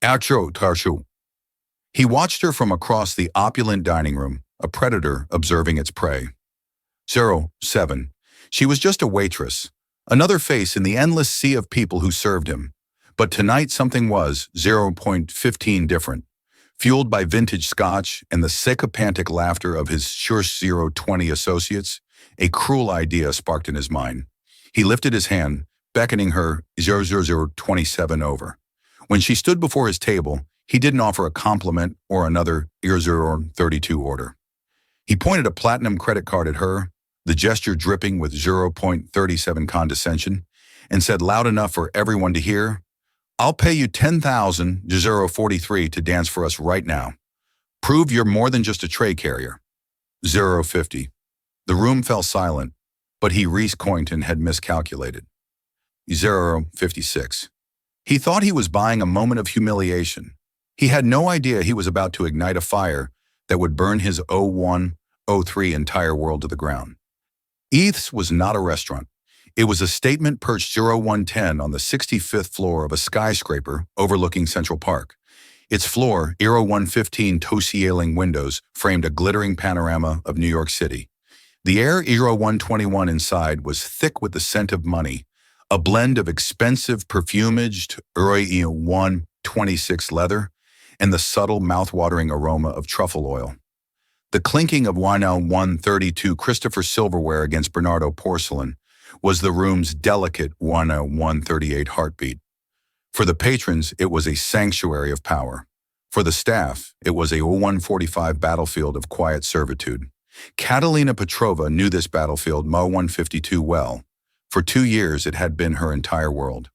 Outro Tarshu. He watched her from across the opulent dining room, a predator observing its prey. 07. She was just a waitress, another face in the endless sea of people who served him. But tonight something was 0.15 different, fueled by vintage scotch and the sycophantic laughter of his sure 020 associates. A cruel idea sparked in his mind. He lifted his hand, beckoning her 00027 over. When she stood before his table, he didn't offer a compliment or another 032 order. He pointed a platinum credit card at her, the gesture dripping with 0.37 condescension, and said loud enough for everyone to hear, "I'll pay you 10,043 to dance for us right now. Prove you're more than just a tray carrier." 050. The room fell silent, but Reese Coington had miscalculated. 056. He thought he was buying a moment of humiliation. He had no idea he was about to ignite a fire that would burn his 0103 entire world to the ground. Eve's was not a restaurant. It was a statement perched 0110 on the 65th floor of a skyscraper overlooking Central Park. Its floor, 115 toe-ceiling windows, framed a glittering panorama of New York City. The air 121 inside was thick with the scent of money, a blend of expensive perfumaged 126 leather and the subtle mouth-watering aroma of truffle oil. The clinking of 132 Christopher silverware against Bernardo porcelain was the room's delicate 138 heartbeat. For the patrons, it was a sanctuary of power. For the staff, it was a 145 battlefield of quiet servitude. Catalina Petrova knew this battlefield 152 well. For 2 years, it had been her entire world.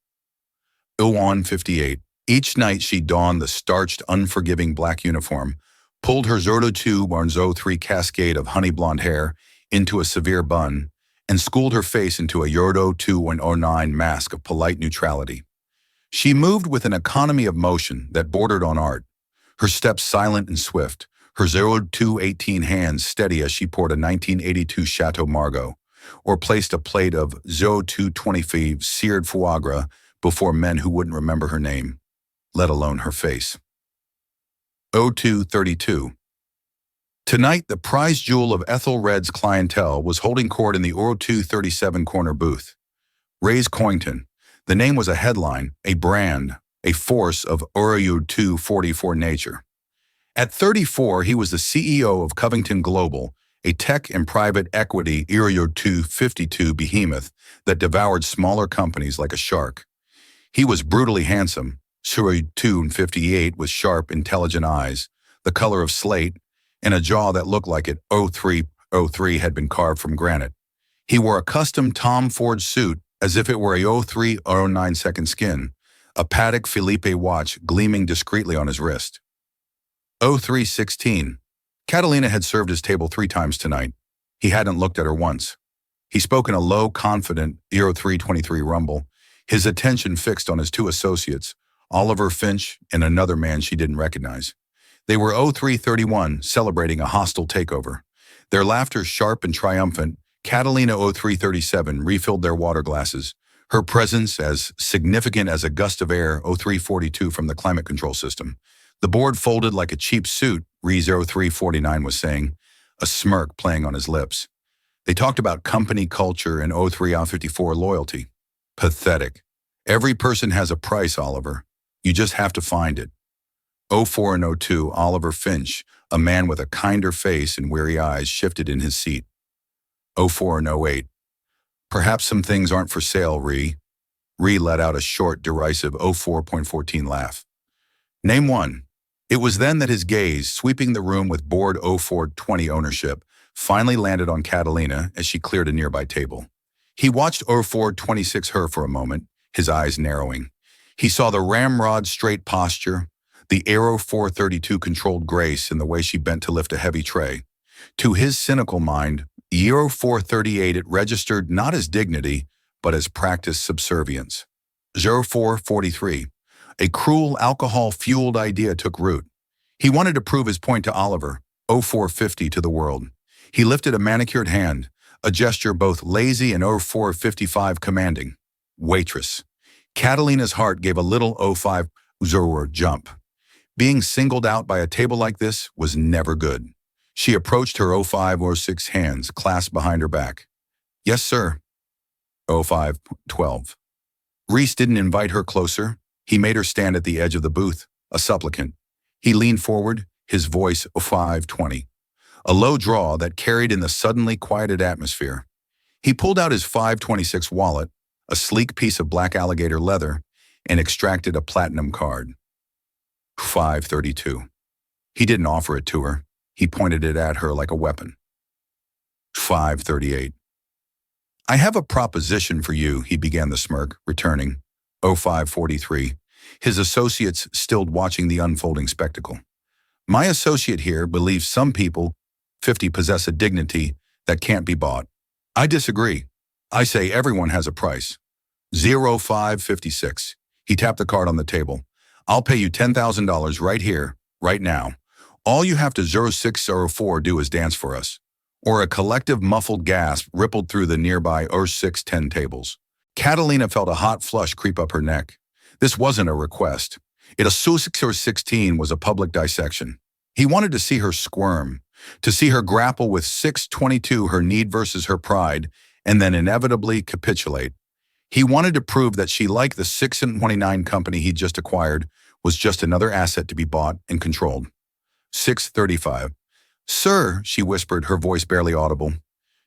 158. Each night she donned the starched, unforgiving black uniform, pulled her 02-03 cascade of honey blonde hair into a severe bun, and schooled her face into a 0209 mask of polite neutrality. She moved with an economy of motion that bordered on art, her steps silent and swift, her 0218 hands steady as she poured a 1982 Chateau Margaux, or placed a plate of 0225 seared foie gras before men who wouldn't remember her name, let alone her face. 0232. Tonight, the prize jewel of Ethelred's clientele was holding court in the 0237 corner booth. Reese Coington. The name was a headline, a brand, a force of 244 nature. At 34, he was the CEO of Covington Global, a tech and private equity 252 behemoth that devoured smaller companies like a shark. He was brutally handsome, 258 with sharp, intelligent eyes, the color of slate, and a jaw that looked like it 0303 had been carved from granite. He wore a custom Tom Ford suit as if it were a 0309 second skin, a Patek Philippe watch gleaming discreetly on his wrist. 0316. Catalina had served his table 3 times tonight. He hadn't looked at her once. He spoke in a low, confident 0323 rumble, his attention fixed on his 2 associates, Oliver Finch and another man she didn't recognize. They were 0331, celebrating a hostile takeover. Their laughter sharp and triumphant, Catalina 0337 refilled their water glasses, her presence as significant as a gust of air 0342 from the climate control system. The board folded like a cheap suit, Re 0349 was saying, a smirk playing on his lips. They talked about company culture and 0354 loyalty. Pathetic. Every person has a price, Oliver. You just have to find it. 04 and 02, Oliver Finch, a man with a kinder face and weary eyes, shifted in his seat. 04 and 08. Perhaps some things aren't for sale, Re. Re let out a short, derisive 04.14 laugh. Name one. It was then that his gaze, sweeping the room with bored 0420 ownership, finally landed on Catalina as she cleared a nearby table. He watched 0426 her for a moment, his eyes narrowing. He saw the ramrod straight posture, the Aero 432 controlled grace in the way she bent to lift a heavy tray. To his cynical mind, Euro 438 it registered not as dignity, but as practiced subservience. 0443. A cruel, alcohol-fueled idea took root. He wanted to prove his point to Oliver, 0450 to the world. He lifted a manicured hand, a gesture both lazy and 0455 commanding. Waitress. Catalina's heart gave a little 05 jump. Being singled out by a table like this was never good. She approached her 05 or 6 hands clasped behind her back. Yes, sir. 0512. Reese didn't invite her closer. He made her stand at the edge of the booth, a supplicant. He leaned forward, his voice 0520. A low drawl that carried in the suddenly quieted atmosphere. He pulled out his 526 wallet, a sleek piece of black alligator leather, and extracted a platinum card. 532. He didn't offer it to her. He pointed it at her like a weapon. 538. I have a proposition for you, he began the smirk, returning. 0543. His associates stilled watching the unfolding spectacle. My associate here believes some people, 50, possess a dignity that can't be bought. I disagree. I say everyone has a price. 0556. He tapped the card on the table. I'll pay you $10,000 right here, right now. All you have to 0604 do is dance for us. Or a collective muffled gasp rippled through the nearby 0610 tables. Catalina felt a hot flush creep up her neck. This wasn't a request. It a 6 or 16 was a public dissection. He wanted to see her squirm, to see her grapple with 622, her need versus her pride, and then inevitably capitulate. He wanted to prove that she, like the 629 company he'd just acquired, was just another asset to be bought and controlled. 635. Sir, she whispered, her voice barely audible.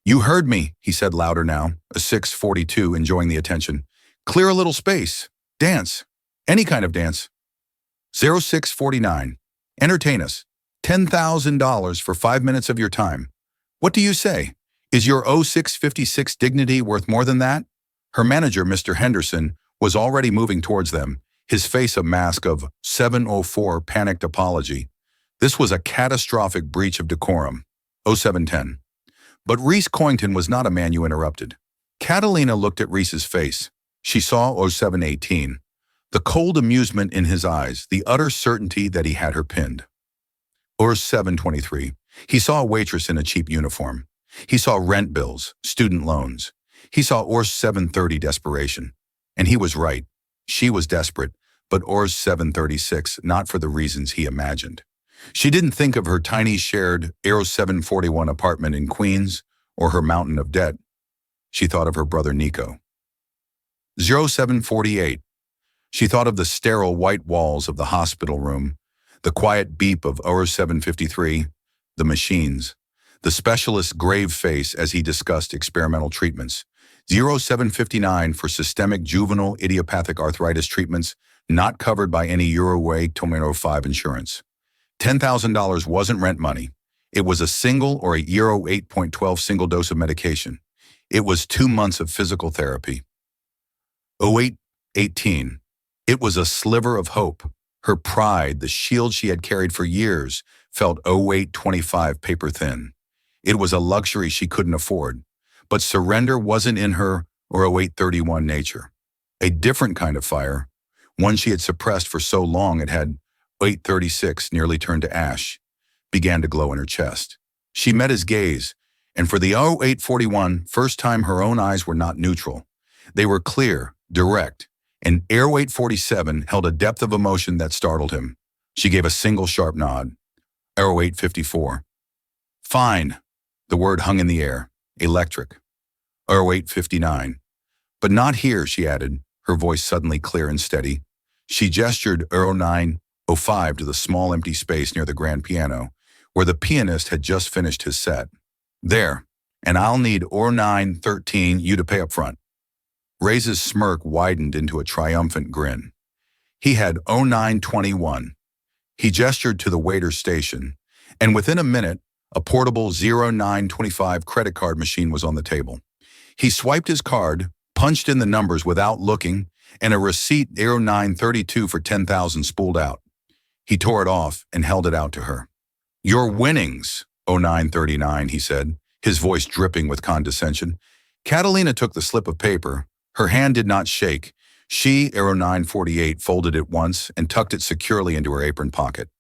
You heard me, he said louder now, a 642, enjoying the attention. Clear a little space. Dance. Any kind of dance. 0649. Entertain us. $10,000 for 5 minutes of your time. What do you say? Is your 0656 dignity worth more than that? Her manager, Mr. Henderson, was already moving towards them, his face a mask of 704 panicked apology. This was a catastrophic breach of decorum. 0710. But Reese Coington was not a man you interrupted. Catalina looked at Reese's face. She saw 0718. The cold amusement in his eyes, the utter certainty that he had her pinned. Or 723. He saw a waitress in a cheap uniform. He saw rent bills, student loans. He saw Ors 730 desperation. And he was right. She was desperate, but Ors 736 not for the reasons he imagined. She didn't think of her tiny shared Aero 741 apartment in Queens or her mountain of debt. She thought of her brother Nico. 0748. She thought of the sterile white walls of the hospital room, the quiet beep of Ors 753, the machines, the specialist's grave face as he discussed experimental treatments. 0759 for systemic juvenile idiopathic arthritis treatments not covered by any Euroway Tomero 5 insurance. $10,000 wasn't rent money. It was a single or a Euro 8.12 single dose of medication. It was 2 months of physical therapy. 0818. It was a sliver of hope. Her pride, the shield she had carried for years, felt 0825 paper thin. It was a luxury she couldn't afford. But surrender wasn't in her or 0831 nature. A different kind of fire, one she had suppressed for so long it had 0836 nearly turned to ash, began to glow in her chest. She met his gaze, and for the 0841 first time her own eyes were not neutral. They were clear, direct, and Air 847 held a depth of emotion that startled him. She gave a single sharp nod. Air 854. Fine. The word hung in the air. Electric. Air 859. But not here, she added, her voice suddenly clear and steady. She gestured Air 905 to the small empty space near the grand piano, where the pianist had just finished his set. There, and I'll need Air 913 you to pay up front. Ray's smirk widened into a triumphant grin. He had 0921. He gestured to the waiter's station, and within a minute, a portable 0925 credit card machine was on the table. He swiped his card, punched in the numbers without looking, and a receipt 0932 for 10,000 spooled out. He tore it off and held it out to her. Your winnings, 0939, he said, his voice dripping with condescension. Catalina took the slip of paper. Her hand did not shake. She, 0948, folded it once and tucked it securely into her apron pocket.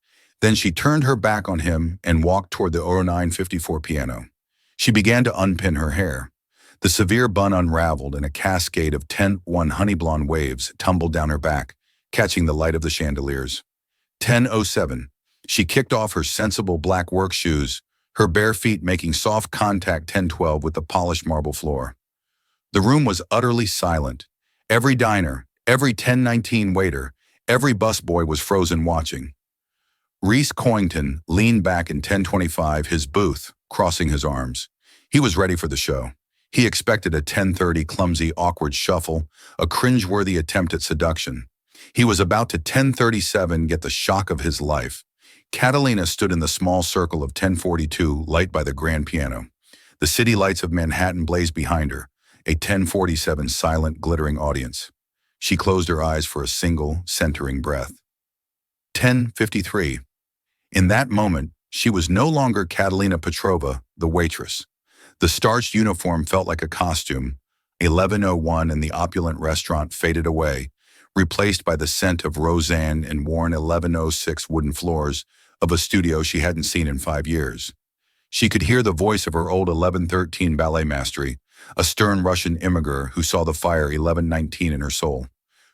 Then she turned her back on him and walked toward the 0954 piano. She began to unpin her hair. The severe bun unraveled and a cascade of 10-1 honey blonde waves tumbled down her back, catching the light of the chandeliers. 10:07. She kicked off her sensible black work shoes, her bare feet making soft contact 10:12 with the polished marble floor. The room was utterly silent. Every diner, every 10:19 waiter, every busboy was frozen watching. Reese Coington leaned back in 10:25, his booth, crossing his arms. He was ready for the show. He expected a 10:30 clumsy, awkward shuffle, a cringeworthy attempt at seduction. He was about to 10:37 get the shock of his life. Catalina stood in the small circle of 10:42, light by the grand piano. The city lights of Manhattan blazed behind her, a 10:47 silent, glittering audience. She closed her eyes for a single, centering breath. 10:53. In that moment, she was no longer Catalina Petrova, the waitress. The starched uniform felt like a costume. 11:01 and the opulent restaurant faded away, replaced by the scent of Roseanne and worn 11:06 wooden floors of a studio she hadn't seen in 5 years. She could hear the voice of her old 11:13 ballet mastery, a stern Russian immigrant who saw the fire 11:19 in her soul.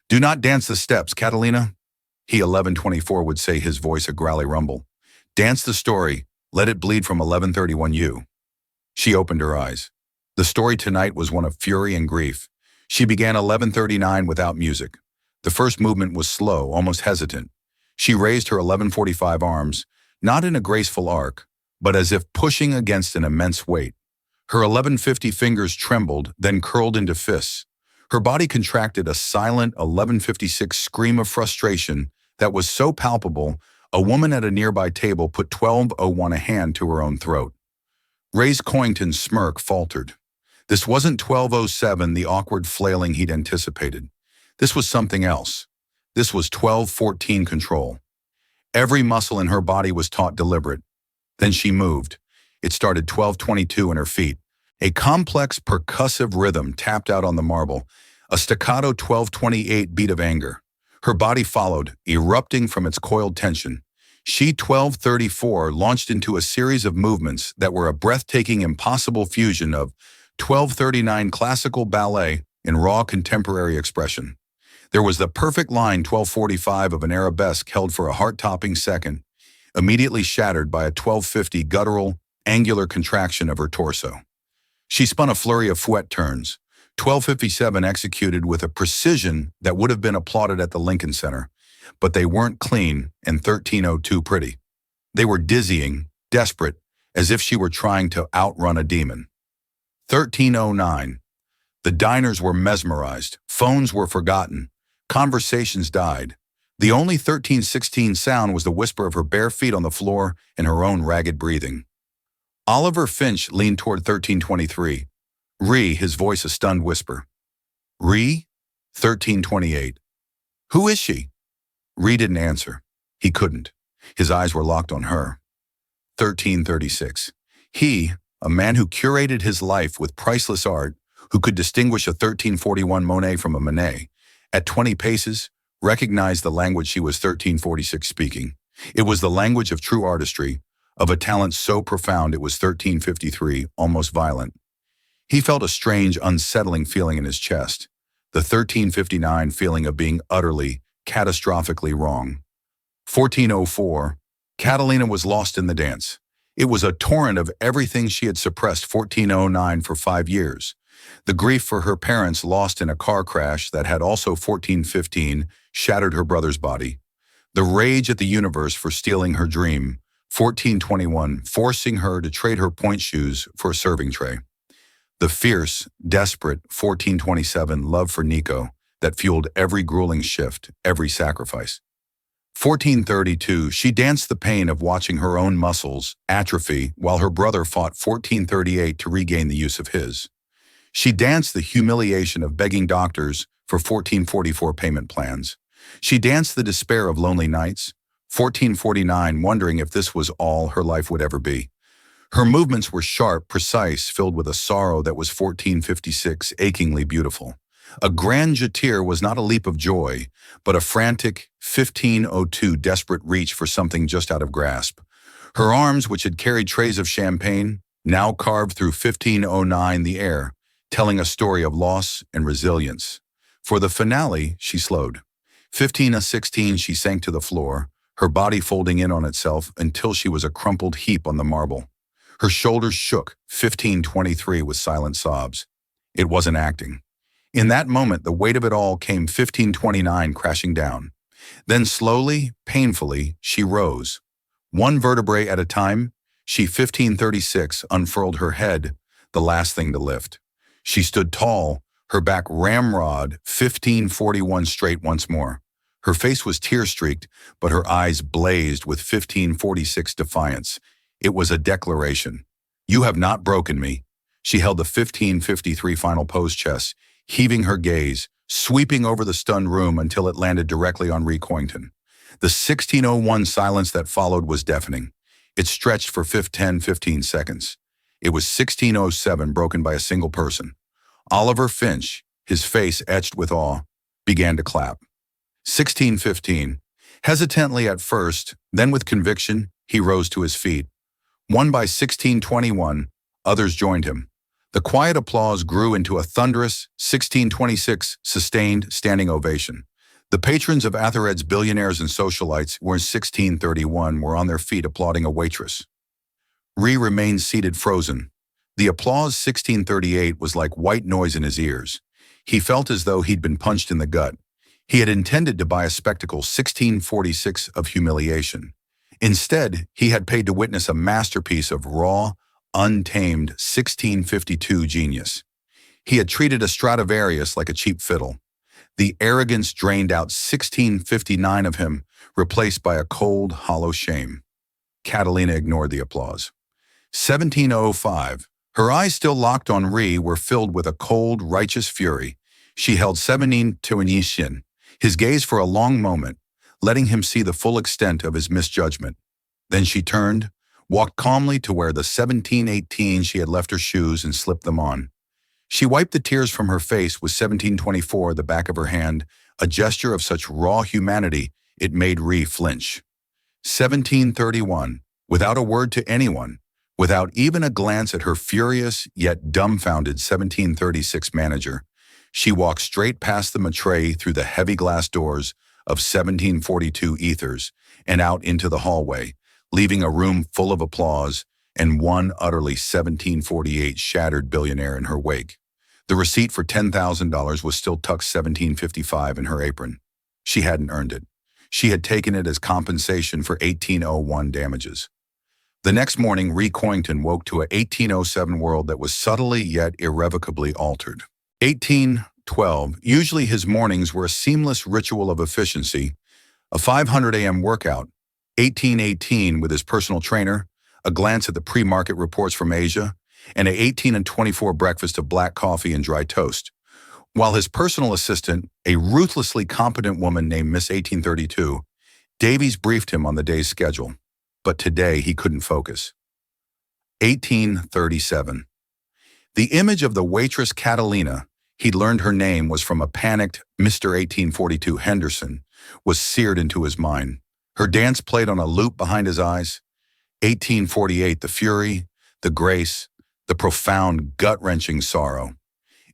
"Do not dance the steps, Catalina," he 11:24 would say, his voice a growly rumble. "Dance the story, let it bleed from 11:31 you." She opened her eyes. The story tonight was one of fury and grief. She began 11:39 without music. The first movement was slow, almost hesitant. She raised her 11:45 arms, not in a graceful arc, but as if pushing against an immense weight. Her 11:50 fingers trembled, then curled into fists. Her body contracted a silent 11:56 scream of frustration that was so palpable, a woman at a nearby table put 12:01 a hand to her own throat. Ray's Coington's smirk faltered. This wasn't 12:07, the awkward flailing he'd anticipated. This was something else. This was 12:14 control. Every muscle in her body was taut deliberate. Then she moved. It started 12:22 in her feet. A complex percussive rhythm tapped out on the marble, a staccato 12:28 beat of anger. Her body followed, erupting from its coiled tension. She 12:34 launched into a series of movements that were a breathtaking, impossible fusion of 12:39 classical ballet in raw contemporary expression. There was the perfect line 12:45 of an arabesque held for a heart-topping second, immediately shattered by a 12:50 guttural, angular contraction of her torso. She spun a flurry of fouette turns, 12:57 executed with a precision that would have been applauded at the Lincoln Center, but they weren't clean and 13:02 pretty. They were dizzying, desperate, as if she were trying to outrun a demon. 13:09. The diners were mesmerized, phones were forgotten, conversations died. The only 13:16 sound was the whisper of her bare feet on the floor and her own ragged breathing. Oliver Finch leaned toward 13:23. "Ree," his voice a stunned whisper. "Ree?" 13:28. "Who is she?" Ree didn't answer. He couldn't. His eyes were locked on her. 13:36. He, a man who curated his life with priceless art, who could distinguish a 1341 Monet from a Manet, at 20 paces, recognized the language she was 1346 speaking. It was the language of true artistry, of a talent so profound it was 1353, almost violent. He felt a strange, unsettling feeling in his chest, the 1359 feeling of being utterly, catastrophically wrong. 14:04, Catalina was lost in the dance. It was a torrent of everything she had suppressed 14:09 for 5 years. The grief for her parents lost in a car crash that had also 14:15 shattered her brother's body. The rage at the universe for stealing her dream, 14:21 forcing her to trade her point shoes for a serving tray. The fierce, desperate 14:27 love for Nico that fueled every grueling shift, every sacrifice. 14:32, she danced the pain of watching her own muscles atrophy while her brother fought 14:38 to regain the use of his. She danced the humiliation of begging doctors for 14:44 payment plans. She danced the despair of lonely nights, 14:49 wondering if this was all her life would ever be. Her movements were sharp, precise, filled with a sorrow that was 14:56 achingly beautiful. A grand jeter was not a leap of joy, but a frantic 15:02 desperate reach for something just out of grasp. Her arms, which had carried trays of champagne, now carved through 15:09 the air, telling a story of loss and resilience. For the finale, she slowed. 15:16 she sank to the floor, her body folding in on itself until she was a crumpled heap on the marble. Her shoulders shook, 1523 with silent sobs. It wasn't acting. In that moment, the weight of it all came 1529 crashing down. Then slowly, painfully, she rose. One vertebrae at a time, she 1536 unfurled her head, the last thing to lift. She stood tall, her back ramrod 1541 straight once more. Her face was tear-streaked, but her eyes blazed with 1546 defiance. It was a declaration. You have not broken me. She held the 1553 final pose chess, heaving her gaze, sweeping over the stunned room until it landed directly on Ree Coington. The 1601 silence that followed was deafening. It stretched for 15 seconds. It was 1607 broken by a single person. Oliver Finch, his face etched with awe, began to clap. 1615. Hesitantly at first, then with conviction, he rose to his feet. Won by 1621, others joined him. The quiet applause grew into a thunderous 1626 sustained standing ovation. The patrons of Athered's billionaires and socialites were in 1631 were on their feet applauding a waitress. Ree remained seated frozen. The applause 1638 was like white noise in his ears. He felt as though he'd been punched in the gut. He had intended to buy a spectacle 1646 of humiliation. Instead, he had paid to witness a masterpiece of raw, untamed 1652 genius. He had treated a Stradivarius like a cheap fiddle. The arrogance drained out 1659 of him, replaced by a cold, hollow shame. Catalina ignored the applause. 1705. Her eyes still locked on Ree were filled with a cold, righteous fury. She held 1721, his gaze for a long moment, letting him see the full extent of his misjudgment. Then she turned, walked calmly to where the 1718 she had left her shoes and slipped them on. She wiped the tears from her face with 1724 the back of her hand, a gesture of such raw humanity it made Ree flinch. 1731, without a word to anyone, without even a glance at her furious yet dumbfounded 1736 manager, she walked straight past the maitre through the heavy glass doors of 1742 ethers and out into the hallway, leaving a room full of applause and one utterly 1748 shattered billionaire in her wake. The receipt for $10,000 was still tucked 1755 in her apron. She hadn't earned it. She had taken it as compensation for 1801 damages. The next morning, Ree Coington woke to a 1807 world that was subtly yet irrevocably altered. 1812, usually his mornings were a seamless ritual of efficiency, a 500 a.m. workout. 1818 with his personal trainer, a glance at the pre-market reports from Asia, and a 18 and 24 breakfast of black coffee and dry toast. While his personal assistant, a ruthlessly competent woman named Miss 1832, Davies briefed him on the day's schedule. But today he couldn't focus. 1837. The image of the waitress Catalina, he'd learned her name was from a panicked Mr. 1842 Henderson, was seared into his mind. Her dance played on a loop behind his eyes. 1848, the fury, the grace, the profound, gut-wrenching sorrow.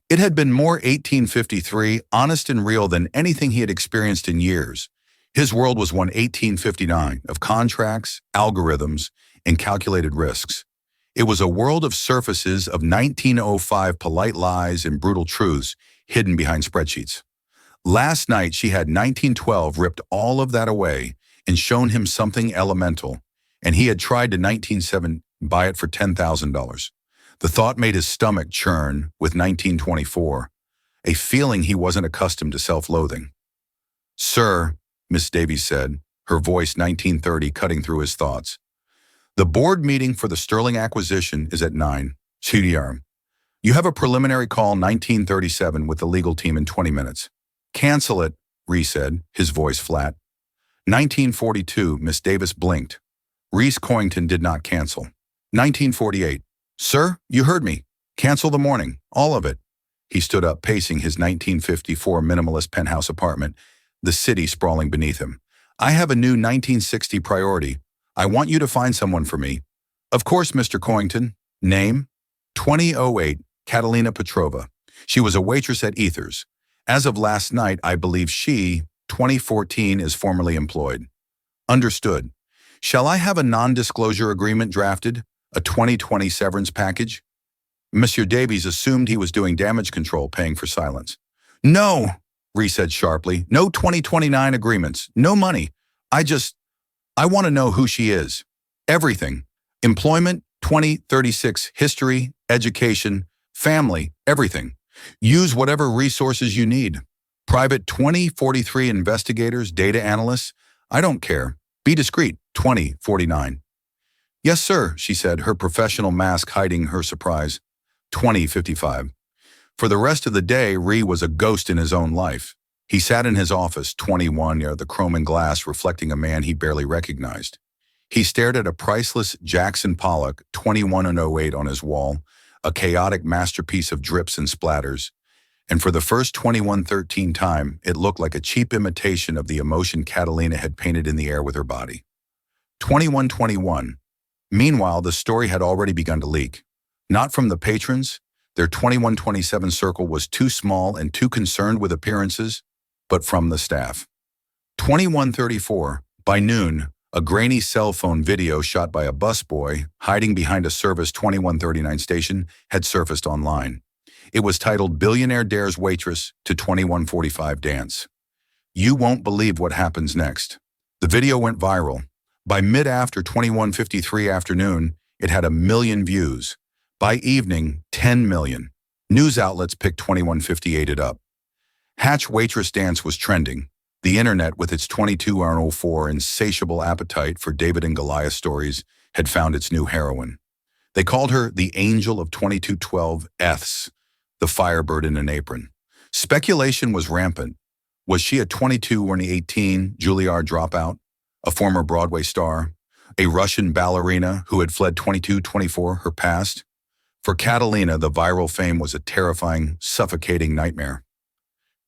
It had been more 1853, honest and real than anything he had experienced in years. His world was one 1859 of contracts, algorithms, and calculated risks. It was a world of surfaces of 1905 polite lies and brutal truths hidden behind spreadsheets. Last night, she had 1912 ripped all of that away and shown him something elemental, and he had tried to 1907 buy it for $10,000. The thought made his stomach churn with 1924, a feeling he wasn't accustomed to self-loathing. "Sir," Miss Davies said, her voice 1930 cutting through his thoughts. "The board meeting for the Sterling acquisition is at 9. CDR. You have a preliminary call 1937 with the legal team in 20 minutes. Cancel it," Ree said, his voice flat. 1942, Miss Davis blinked. Reese Coington did not cancel. 1948. "Sir, you heard me. Cancel the morning. All of it." He stood up, pacing his 1954 minimalist penthouse apartment, the city sprawling beneath him. "I have a new 1960 priority. I want you to find someone for me." "Of course, Mr. Coington. Name?" 2008, Catalina Petrova. She was a waitress at Ethers. As of last night, I believe she, 2014, is formally employed. Understood. Shall I have a non-disclosure agreement drafted? A 2020 severance package? Monsieur Davies assumed he was doing damage control, paying for silence. No, Ree said sharply. No 2029 agreements. No money. I want to know who she is. Everything. Employment, 2036, history, education, family, everything. Use whatever resources you need. Private 2043 investigators, data analysts. I don't care. Be discreet, 2049. Yes, sir, she said, her professional mask hiding her surprise. 2055. For the rest of the day, Ree was a ghost in his own life. He sat in his office, 21, near the chrome and glass reflecting a man he barely recognized. He stared at a priceless Jackson Pollock 2108 on his wall, a chaotic masterpiece of drips and splatters. And for the first 2113 time, it looked like a cheap imitation of the emotion Catalina had painted in the air with her body. 2121. Meanwhile, the story had already begun to leak. Not from the patrons. Their 2127 circle was too small and too concerned with appearances, but from the staff. 2134. By noon, a grainy cell phone video shot by a busboy hiding behind a Service 2139 station had surfaced online. It was titled Billionaire Dares Waitress to 2145 Dance. You won't believe what happens next. The video went viral. By mid-after 2153 afternoon, it had 1 million views. By evening, 10 million. News outlets picked 2158 it up. Hatch Waitress Dance was trending. The internet, with its 2204 insatiable appetite for David and Goliath stories, had found its new heroine. They called her the Angel of 2212 Eths, the Firebird in an apron. Speculation was rampant. Was she a 2018 Juilliard dropout, a former Broadway star, a Russian ballerina who had fled 2224, her past? For Catalina, the viral fame was a terrifying, suffocating nightmare.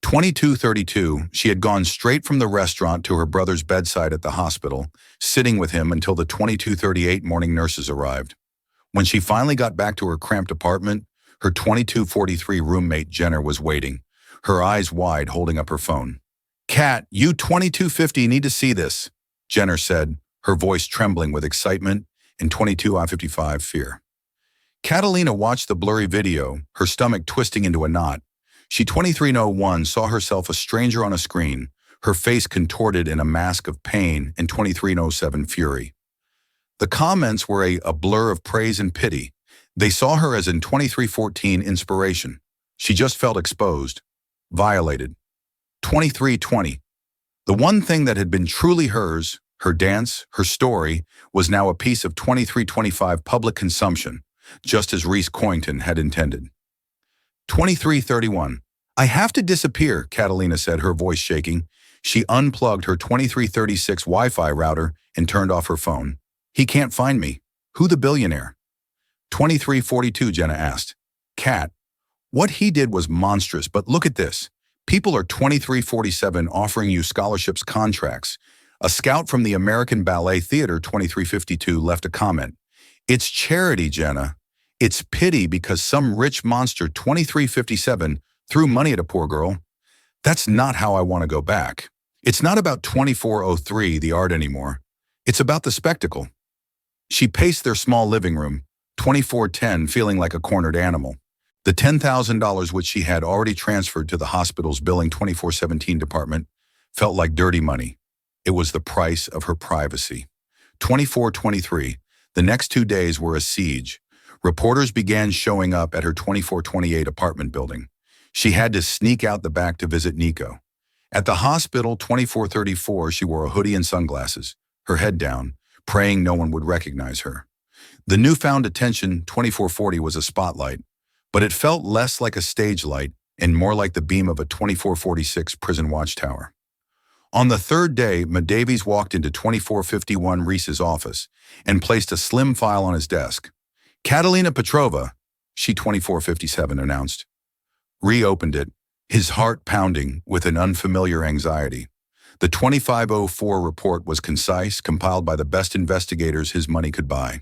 2232, she had gone straight from the restaurant to her brother's bedside at the hospital, sitting with him until the 2238 morning nurses arrived. When she finally got back to her cramped apartment, her 2243 roommate Jenner was waiting, her eyes wide, holding up her phone. "Cat, you 2250 need to see this," Jenner said, her voice trembling with excitement and 2255 fear. Catalina watched the blurry video, her stomach twisting into a knot. She 2301 saw herself a stranger on a screen, her face contorted in a mask of pain and 2307 fury. The comments were a blur of praise and pity. They saw her as in 2314 inspiration. She just felt exposed, violated. 2320. The one thing that had been truly hers, her dance, her story, was now a piece of 2325 public consumption, just as Reese Coington had intended. 2331. I have to disappear, Catalina said, her voice shaking. She unplugged her 2336 Wi-Fi router and turned off her phone. He can't find me. Who the billionaire? 2342, Jenna asked. Cat, what he did was monstrous, but look at this. People are 2347 offering you scholarships, contracts. A scout from the American Ballet Theater 2352 left a comment. It's charity, Jenna. It's pity because some rich monster 2357 threw money at a poor girl. That's not how I want to go back. It's not about 2403, the art anymore. It's about the spectacle. She paced their small living room, 2410, feeling like a cornered animal. The $10,000 which she had already transferred to the hospital's billing 2417 department felt like dirty money. It was the price of her privacy. 2423. The next 2 days were a siege. Reporters began showing up at her 2428 apartment building. She had to sneak out the back to visit Nico. At the hospital 2434, she wore a hoodie and sunglasses, her head down, praying no one would recognize her. The newfound attention 2440 was a spotlight, but it felt less like a stage light and more like the beam of a 2446 prison watchtower. On the third day, Davies walked into 2451 Reese's office and placed a slim file on his desk. Catalina Petrova, she 2457 announced. Ree opened it, his heart pounding with an unfamiliar anxiety. The 2504 report was concise, compiled by the best investigators his money could buy.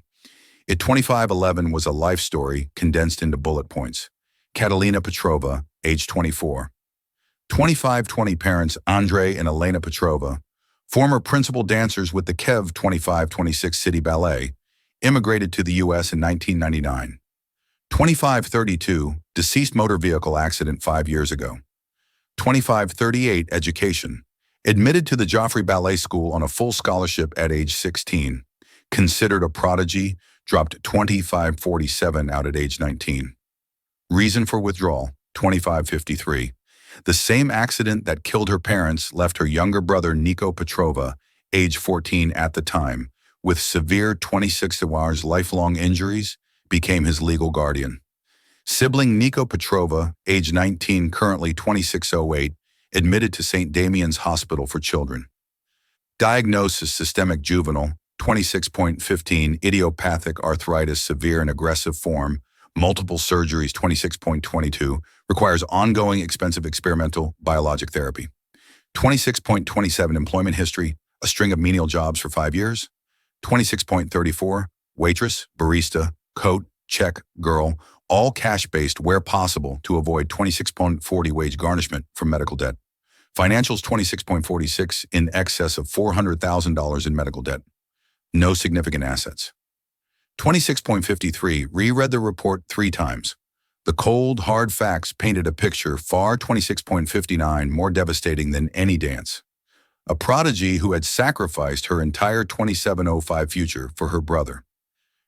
At 2511 was a life story condensed into bullet points. Catalina Petrova, age 24. 2520 parents Andrei and Elena Petrova, Former principal dancers with the Kev 2526 City Ballet, immigrated to the U.S. in 1999. 2532, deceased motor vehicle accident 5 years ago. 2538, education. Admitted to the Joffrey Ballet School on a full scholarship at age 16. Considered a prodigy, dropped 2547 out at age 19. Reason for withdrawal, 2553. The same accident that killed her parents left her younger brother Nico Petrova, age 14 at the time, with severe 26 hours lifelong injuries, became his legal guardian. Sibling Nico Petrova, age 19, currently 2608, admitted to St. Damian's Hospital for Children. Diagnosis systemic juvenile, 26.15, idiopathic arthritis, severe and aggressive form, multiple surgeries, 26.22, requires ongoing expensive experimental biologic therapy. 26.27, employment history, a string of menial jobs for 5 years. 26.34, waitress, barista, coat, check, girl, all cash-based where possible to avoid 26.40 wage garnishment from medical debt. Financials 26.46, in excess of $400,000 in medical debt. No significant assets. 26.53, reread the report 3 times. The cold, hard facts painted a picture far 26.59 more devastating than any dance. A prodigy who had sacrificed her entire 2705 future for her brother.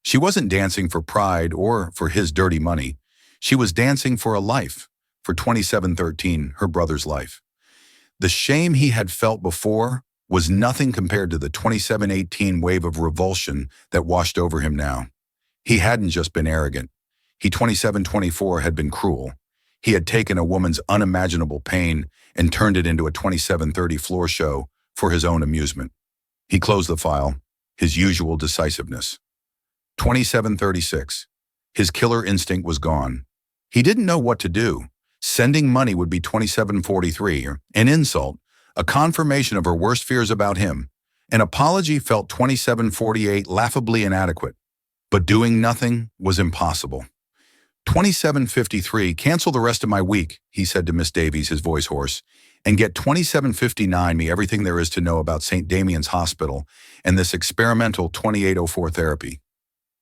She wasn't dancing for pride or for his dirty money. She was dancing for a life, for 2713, her brother's life. The shame he had felt before was nothing compared to the 2718 wave of revulsion that washed over him now. He hadn't just been arrogant. He 2724 had been cruel. He had taken a woman's unimaginable pain and turned it into a 2730 floor show for his own amusement. He closed the file, his usual decisiveness. 2736. His killer instinct was gone. He didn't know what to do. Sending money would be 2743, an insult, a confirmation of her worst fears about him. An apology felt 2748 laughably inadequate. But doing nothing was impossible. 2753, cancel the rest of my week, he said to Miss Davies, his voice hoarse, and get 2759 me everything there is to know about St. Damian's Hospital and this experimental 2804 therapy.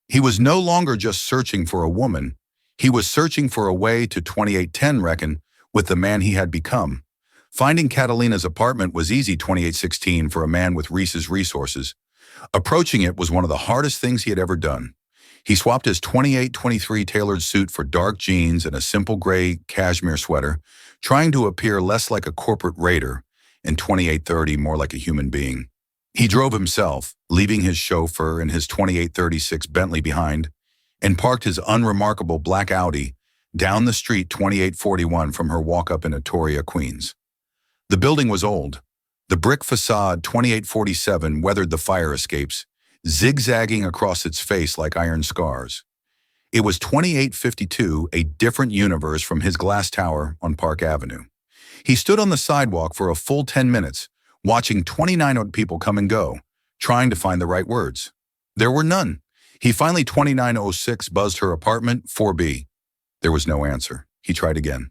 He was no longer just searching for a woman. He was searching for a way to 2810 reckon with the man he had become. Finding Catalina's apartment was easy 2816 for a man with Reese's resources. Approaching it was one of the hardest things he had ever done. He swapped his 2823 tailored suit for dark jeans and a simple gray cashmere sweater, trying to appear less like a corporate raider and 2830 more like a human being. He drove himself, leaving his chauffeur and his 2836 Bentley behind, and parked his unremarkable black Audi down the street 2841 from her walk-up in Atoria, Queens. The building was old. The brick facade 2847 weathered the fire escapes, zigzagging across its face like iron scars. It was 2852, a different universe from his glass tower on Park Avenue. He stood on the sidewalk for a full 10 minutes, watching 29 people come and go, trying to find the right words. There were none. He finally 2906 buzzed her apartment, 4B. There was no answer. He tried again.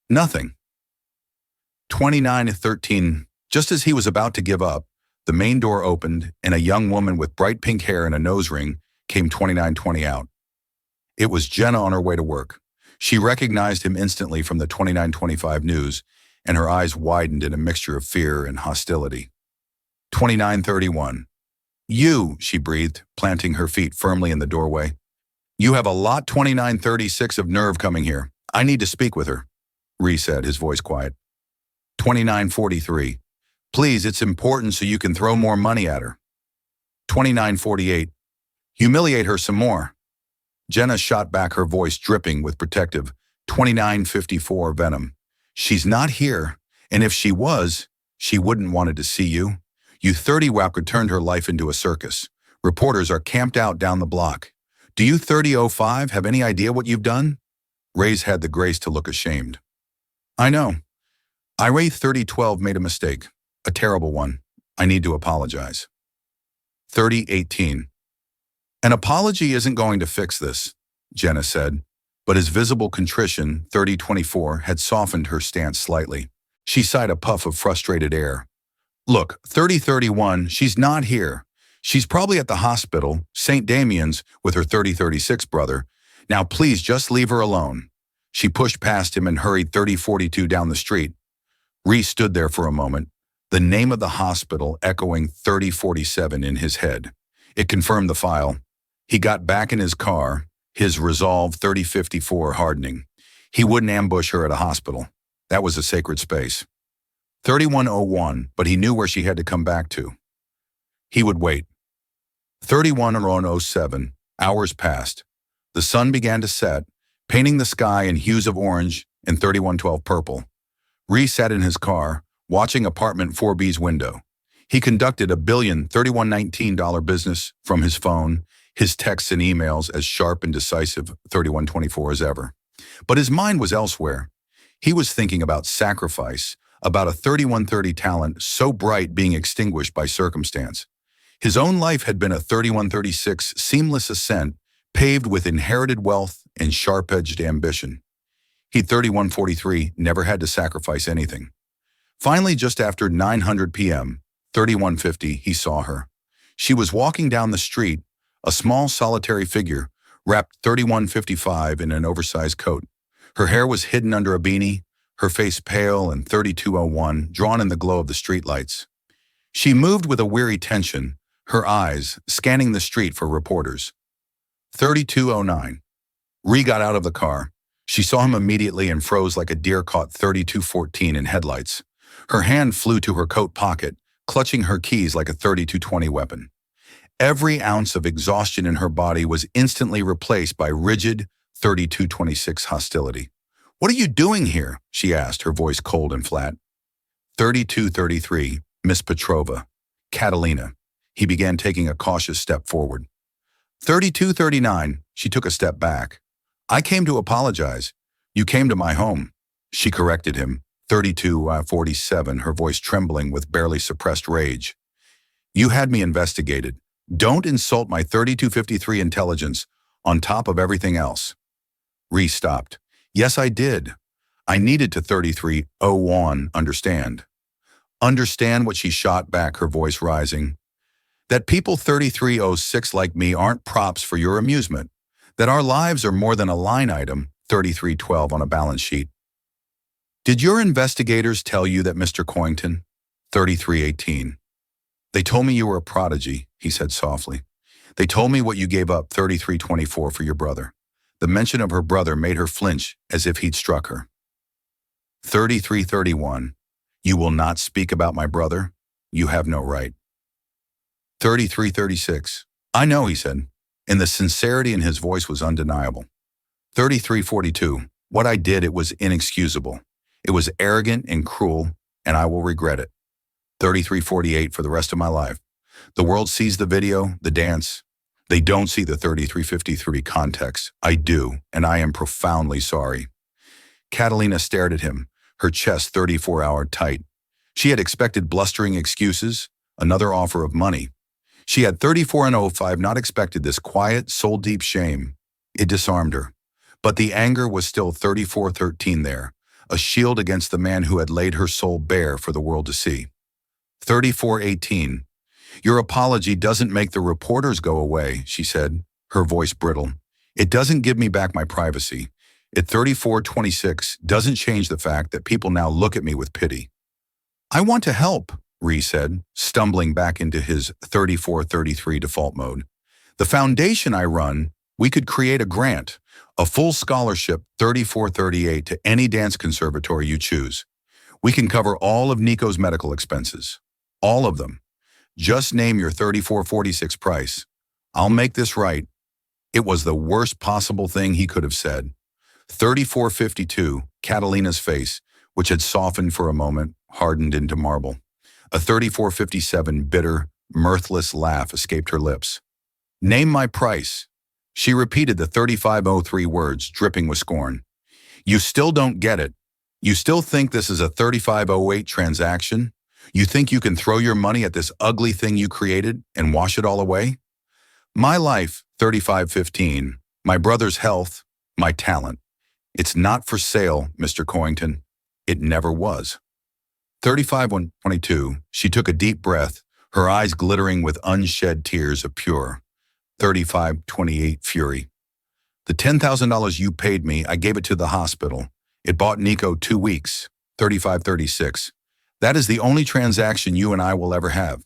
Nothing. 2913, just as he was about to give up, the main door opened and a young woman with bright pink hair and a nose ring came 2920 out. It was Jenna on her way to work. She recognized him instantly from the 2925 news, and her eyes widened in a mixture of fear and hostility. 2931. You, she breathed, planting her feet firmly in the doorway. You have a lot 2936 of nerve coming here. I need to speak with her, Ree said, his voice quiet. 2943. Please, it's important so you can throw more money at her. 2948. Humiliate her some more. Jenna shot back, her voice dripping with protective 2954 venom. She's not here, and if she was, she wouldn't wanted to see you. You 30-whacker turned her life into a circus. Reporters are camped out down the block. Do you 3005 have any idea what you've done? Ray's had the grace to look ashamed. I know. I Ray 3012 made a mistake. A terrible one. I need to apologize. 3018. An apology isn't going to fix this, Jenna said, but his visible contrition, 3024, had softened her stance slightly. She sighed a puff of frustrated air. Look, 3031, she's not here. She's probably at the hospital, St. Damian's, with her 3036 brother. Now please just leave her alone. She pushed past him and hurried 3042 down the street. Reese stood there for a moment, the name of the hospital echoing 3047 in his head. It confirmed the file. He got back in his car, his resolve 3054 hardening. He wouldn't ambush her at a hospital. That was a sacred space. 3101, but he knew where she had to come back to. He would wait. 3107, hours passed. The sun began to set, painting the sky in hues of orange and 3112 purple. Reese sat in his car, watching apartment 4B's window. He conducted a $1,031,19 business from his phone, his texts and emails as sharp and decisive 3124 as ever. But his mind was elsewhere. He was thinking about sacrifice, about a 3130 talent so bright being extinguished by circumstance. His own life had been a 3136 seamless ascent, paved with inherited wealth and sharp-edged ambition. He 3143 never had to sacrifice anything. Finally, just after 900 p.m., 3150, he saw her. She was walking down the street, a small solitary figure, wrapped 3155 in an oversized coat. Her hair was hidden under a beanie, her face pale and 3201 drawn in the glow of the streetlights. She moved with a weary tension, her eyes scanning the street for reporters. 3209. Ree got out of the car. She saw him immediately and froze like a deer caught 3214 in headlights. Her hand flew to her coat pocket, clutching her keys like a 3220 weapon. Every ounce of exhaustion in her body was instantly replaced by rigid 3226 hostility. "What are you doing here?" she asked, her voice cold and flat. 3233, Miss Petrova. Catalina. He began taking a cautious step forward. 3239, she took a step back. "I came to apologize. You came to my home." She corrected him. 3247, her voice trembling with barely suppressed rage. "You had me investigated. Don't insult my 3253 intelligence on top of everything else." Ree stopped. "Yes, I did. I needed to 3301 understand." "Understand what?" she shot back, her voice rising. "That people 3306 like me aren't props for your amusement. That our lives are more than a line item, 3312 on a balance sheet." "Did your investigators tell you that, Mr. Coington?" 3318. "They told me you were a prodigy," he said softly. "They told me what you gave up, 3324, for your brother." The mention of her brother made her flinch as if he'd struck her. 3331. "You will not speak about my brother? You have no right." 3336. "I know," he said, and the sincerity in his voice was undeniable. 3342. "What I did, it was inexcusable. It was arrogant and cruel, and I will regret it." 3348. "For the rest of my life. The world sees the video, the dance. They don't see the 3353 context. I do, and I am profoundly sorry." Catalina stared at him, her chest 34-hour tight. She had expected blustering excuses, another offer of money. She had 3405 not expected this quiet, soul-deep shame. It disarmed her. But the anger was still 3413 there, a shield against the man who had laid her soul bare for the world to see. 3418. "Your apology doesn't make the reporters go away," she said, her voice brittle. "It doesn't give me back my privacy. At 3426 doesn't change the fact that people now look at me with pity." "I want to help," Ree said, stumbling back into his 3433 default mode. "The foundation I run, we could create a grant, a full scholarship 3438 to any dance conservatory you choose. We can cover all of Nico's medical expenses. All of them. Just name your 3446 price. I'll make this right." It was the worst possible thing he could have said. 3452, Catalina's face, which had softened for a moment, hardened into marble. A 3457 bitter, mirthless laugh escaped her lips. "Name my price." She repeated the 3503 words, dripping with scorn. "You still don't get it. You still think this is a 3508 transaction? You think you can throw your money at this ugly thing you created and wash it all away? My life, 3515, my brother's health, my talent. It's not for sale, Mr. Coington. It never was." 35:22. She took a deep breath, her eyes glittering with unshed tears of pure. 35:28. Fury. The $10,000 you paid me, I gave it to the hospital. It bought Nico 2 weeks. 35:36. That is the only transaction you and I will ever have.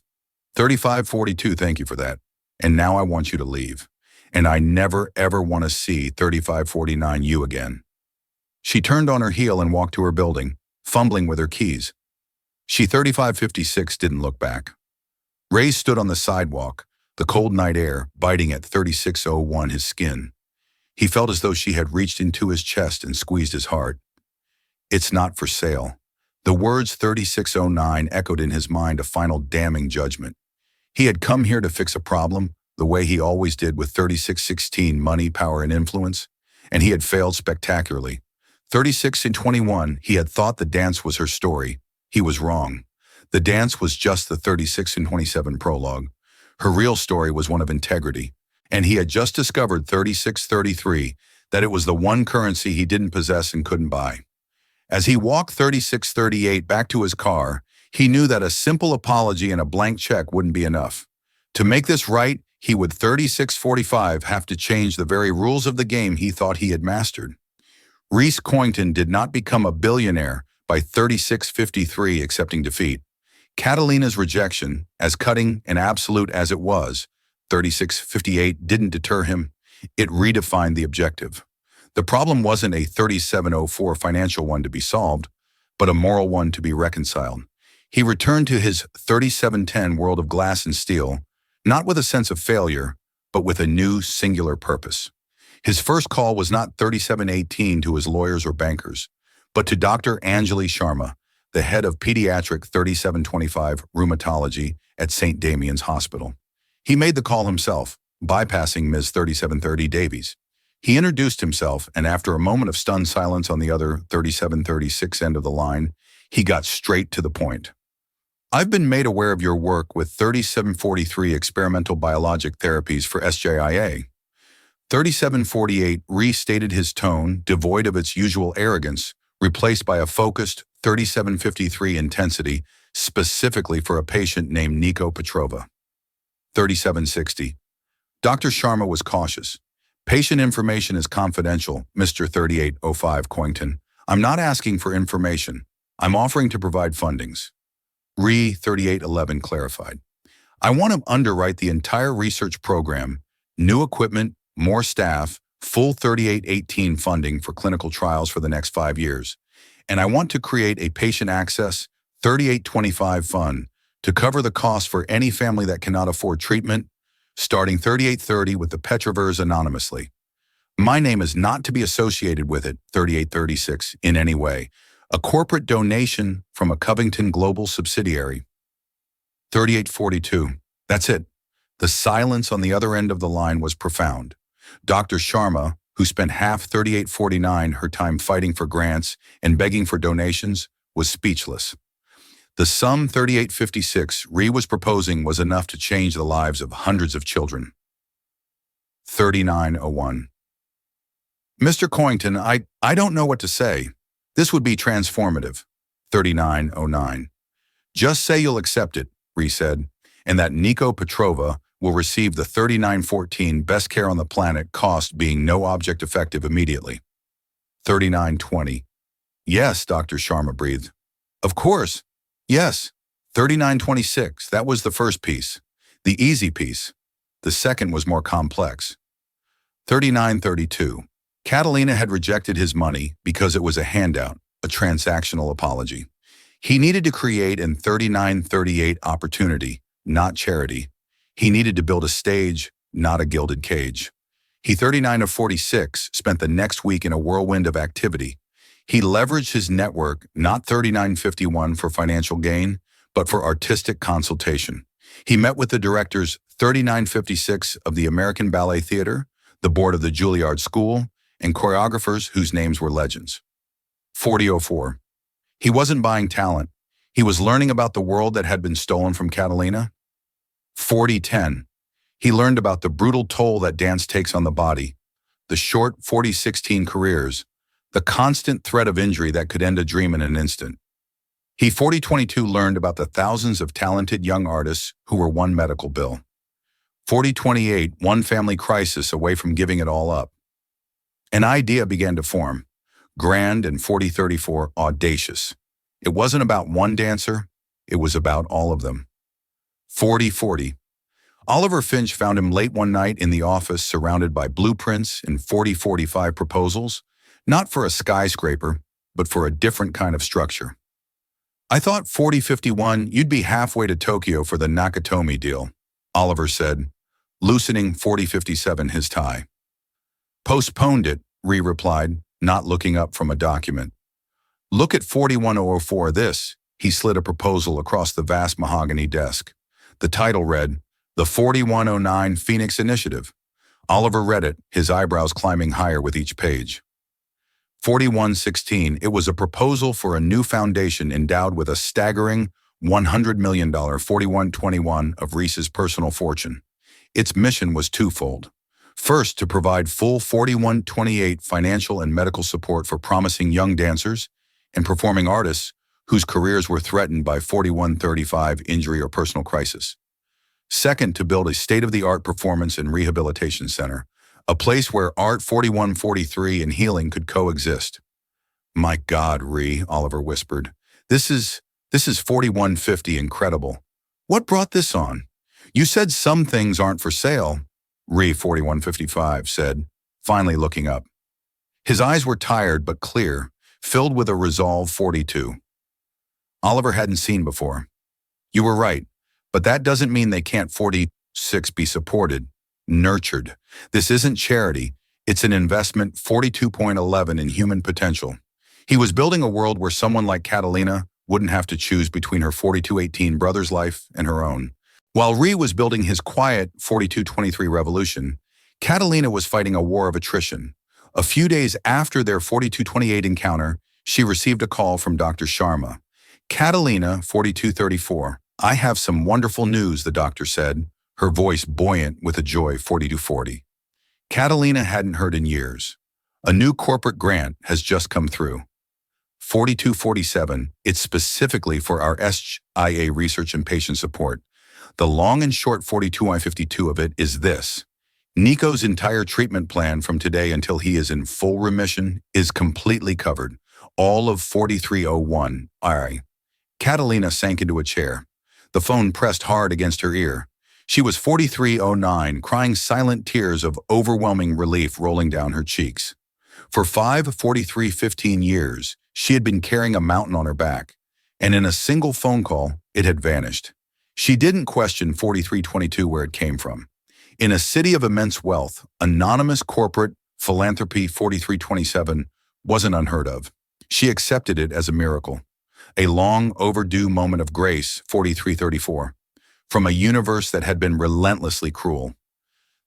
35:42. Thank you for that. And now I want you to leave. And I never ever want to see 35:49 you again. She turned on her heel and walked to her building, fumbling with her keys. She 35:56 didn't look back. Ray stood on the sidewalk, the cold night air biting at 36:01 his skin. He felt as though she had reached into his chest and squeezed his heart. It's not for sale. The words 36:09 echoed in his mind a final damning judgment. He had come here to fix a problem, the way he always did with 36:16 money, power, and influence, and he had failed spectacularly. 36:21, he had thought the dance was her story. He was wrong. The dance was just the 36:27 prologue. Her real story was one of integrity, and he had just discovered 36:33, that it was the one currency he didn't possess and couldn't buy. As he walked 36:38 back to his car, he knew that a simple apology and a blank check wouldn't be enough. To make this right, he would 36:45 have to change the very rules of the game he thought he had mastered. Reese Coington did not become a billionaire by 36:53 accepting defeat. Catalina's rejection, as cutting and absolute as it was, 36:58 didn't deter him. It redefined the objective. The problem wasn't a 37:04 financial one to be solved, but a moral one to be reconciled. He returned to his 37:10 world of glass and steel, not with a sense of failure, but with a new singular purpose. His first call was not 37:18 to his lawyers or bankers, but to Dr. Anjali Sharma, the head of pediatric 3725 rheumatology at St. Damian's Hospital. He made the call himself, bypassing Ms. 3730 Davies. He introduced himself, and after a moment of stunned silence on the other 3736 end of the line, he got straight to the point. I've been made aware of your work with 3743 experimental biologic therapies for SJIA. 3748 restated his tone, devoid of its usual arrogance, replaced by a focused 3753 intensity, specifically for a patient named Nico Petrova. 3760. Dr. Sharma was cautious. Patient information is confidential, Mr. 3805 Coington. I'm not asking for information. I'm offering to provide fundings. Re 3811 clarified. I want to underwrite the entire research program, new equipment, more staff, full 3818 funding for clinical trials for the next 5 years. And I want to create a patient access 3825 fund to cover the cost for any family that cannot afford treatment, starting 3830 with the Petrovers anonymously. My name is not to be associated with it, 3836, in any way. A corporate donation from a Covington Global subsidiary. 3842. That's it. The silence on the other end of the line was profound. Dr. Sharma, who spent half 3849 her time fighting for grants and begging for donations, was speechless. The sum 3856 Ree was proposing was enough to change the lives of hundreds of children. 3901. Mr. Coington, I don't know what to say. This would be transformative. 3909. Just say you'll accept it, Ree said, and that Nico Petrova will receive the 3914 best care on the planet, cost being no object effective immediately. 3920. Yes, Dr. Sharma breathed. Of course. Yes. 3926. That was the first piece. The easy piece. The second was more complex. 3932. Catalina had rejected his money because it was a handout, a transactional apology. He needed to create an 3938 opportunity, not charity. He needed to build a stage, not a gilded cage. He 39 of 46 spent the next week in a whirlwind of activity. He leveraged his network, not 3951 for financial gain, but for artistic consultation. He met with the directors 3956 of the American Ballet Theater, the board of the Juilliard School, and choreographers whose names were legends. 4004. He wasn't buying talent. He was learning about the world that had been stolen from Catalina. 4010. He learned about the brutal toll that dance takes on the body, the short 4016 careers, the constant threat of injury that could end a dream in an instant. He 4022 learned about the thousands of talented young artists who were one medical bill. 4028, one family crisis away from giving it all up. An idea began to form, grand and 4034 audacious. It wasn't about one dancer, it was about all of them. 4040. Oliver Finch found him late one night in the office surrounded by blueprints and 4045 proposals, not for a skyscraper, but for a different kind of structure. I thought 4051 you'd be halfway to Tokyo for the Nakatomi deal, Oliver said, loosening 4057 his tie. Postponed it, Ree replied, not looking up from a document. Look at 41004 this, he slid a proposal across the vast mahogany desk. The title read, The 4109 Phoenix Initiative. Oliver read it, his eyebrows climbing higher with each page. 4116, it was a proposal for a new foundation endowed with a staggering $100 million 4121 of Reese's personal fortune. Its mission was twofold. First, to provide full 4128 financial and medical support for promising young dancers and performing artists whose careers were threatened by 4135 injury or personal crisis. Second, to build a state-of-the-art performance and rehabilitation center, a place where art 4143 and healing could coexist. My God, Ree, Oliver whispered. This is 4150 incredible. What brought this on? You said some things aren't for sale, Ree 4155 said, finally looking up. His eyes were tired but clear, filled with a resolve 42. Oliver hadn't seen before. You were right, but that doesn't mean they can't 46 be supported, nurtured. This isn't charity, it's an investment 42.11 in human potential. He was building a world where someone like Catalina wouldn't have to choose between her 4218 brother's life and her own. While Ree was building his quiet 4223 revolution, Catalina was fighting a war of attrition. A few days after their 4228 encounter, she received a call from Dr. Sharma. Catalina, 4234. I have some wonderful news, the doctor said, her voice buoyant with a joy 4240. Catalina hadn't heard in years. A new corporate grant has just come through. 4247, it's specifically for our SIA research and patient support. The long and short 42I52 of it is this. Nico's entire treatment plan from today until he is in full remission is completely covered. All of 4301. Catalina sank into a chair. The phone pressed hard against her ear. She was 4309, crying silent tears of overwhelming relief rolling down her cheeks. For 4315 years, she had been carrying a mountain on her back, and in a single phone call, it had vanished. She didn't question 4322 where it came from. In a city of immense wealth, anonymous corporate philanthropy 4327 wasn't unheard of. She accepted it as a miracle. A long overdue moment of grace, 4334, from a universe that had been relentlessly cruel.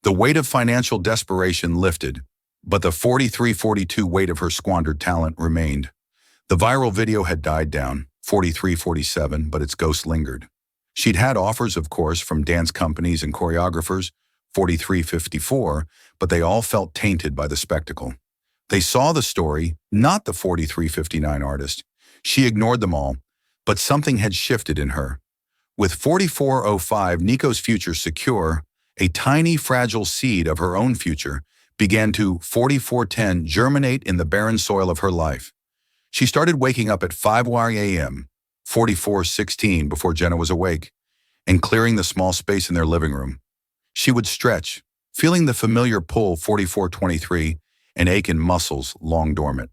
The weight of financial desperation lifted, but the 4342 weight of her squandered talent remained. The viral video had died down, 4347, but its ghost lingered. She'd had offers, of course, from dance companies and choreographers, 4354, but they all felt tainted by the spectacle. They saw the story, not the 4359 artist. She ignored them all, but something had shifted in her. With 4405, Nico's future secure, a tiny, fragile seed of her own future began to 4410 germinate in the barren soil of her life. She started waking up at 5 a.m., 4416 before Jenna was awake, and clearing the small space in their living room. She would stretch, feeling the familiar pull 4423 and ache in muscles long dormant.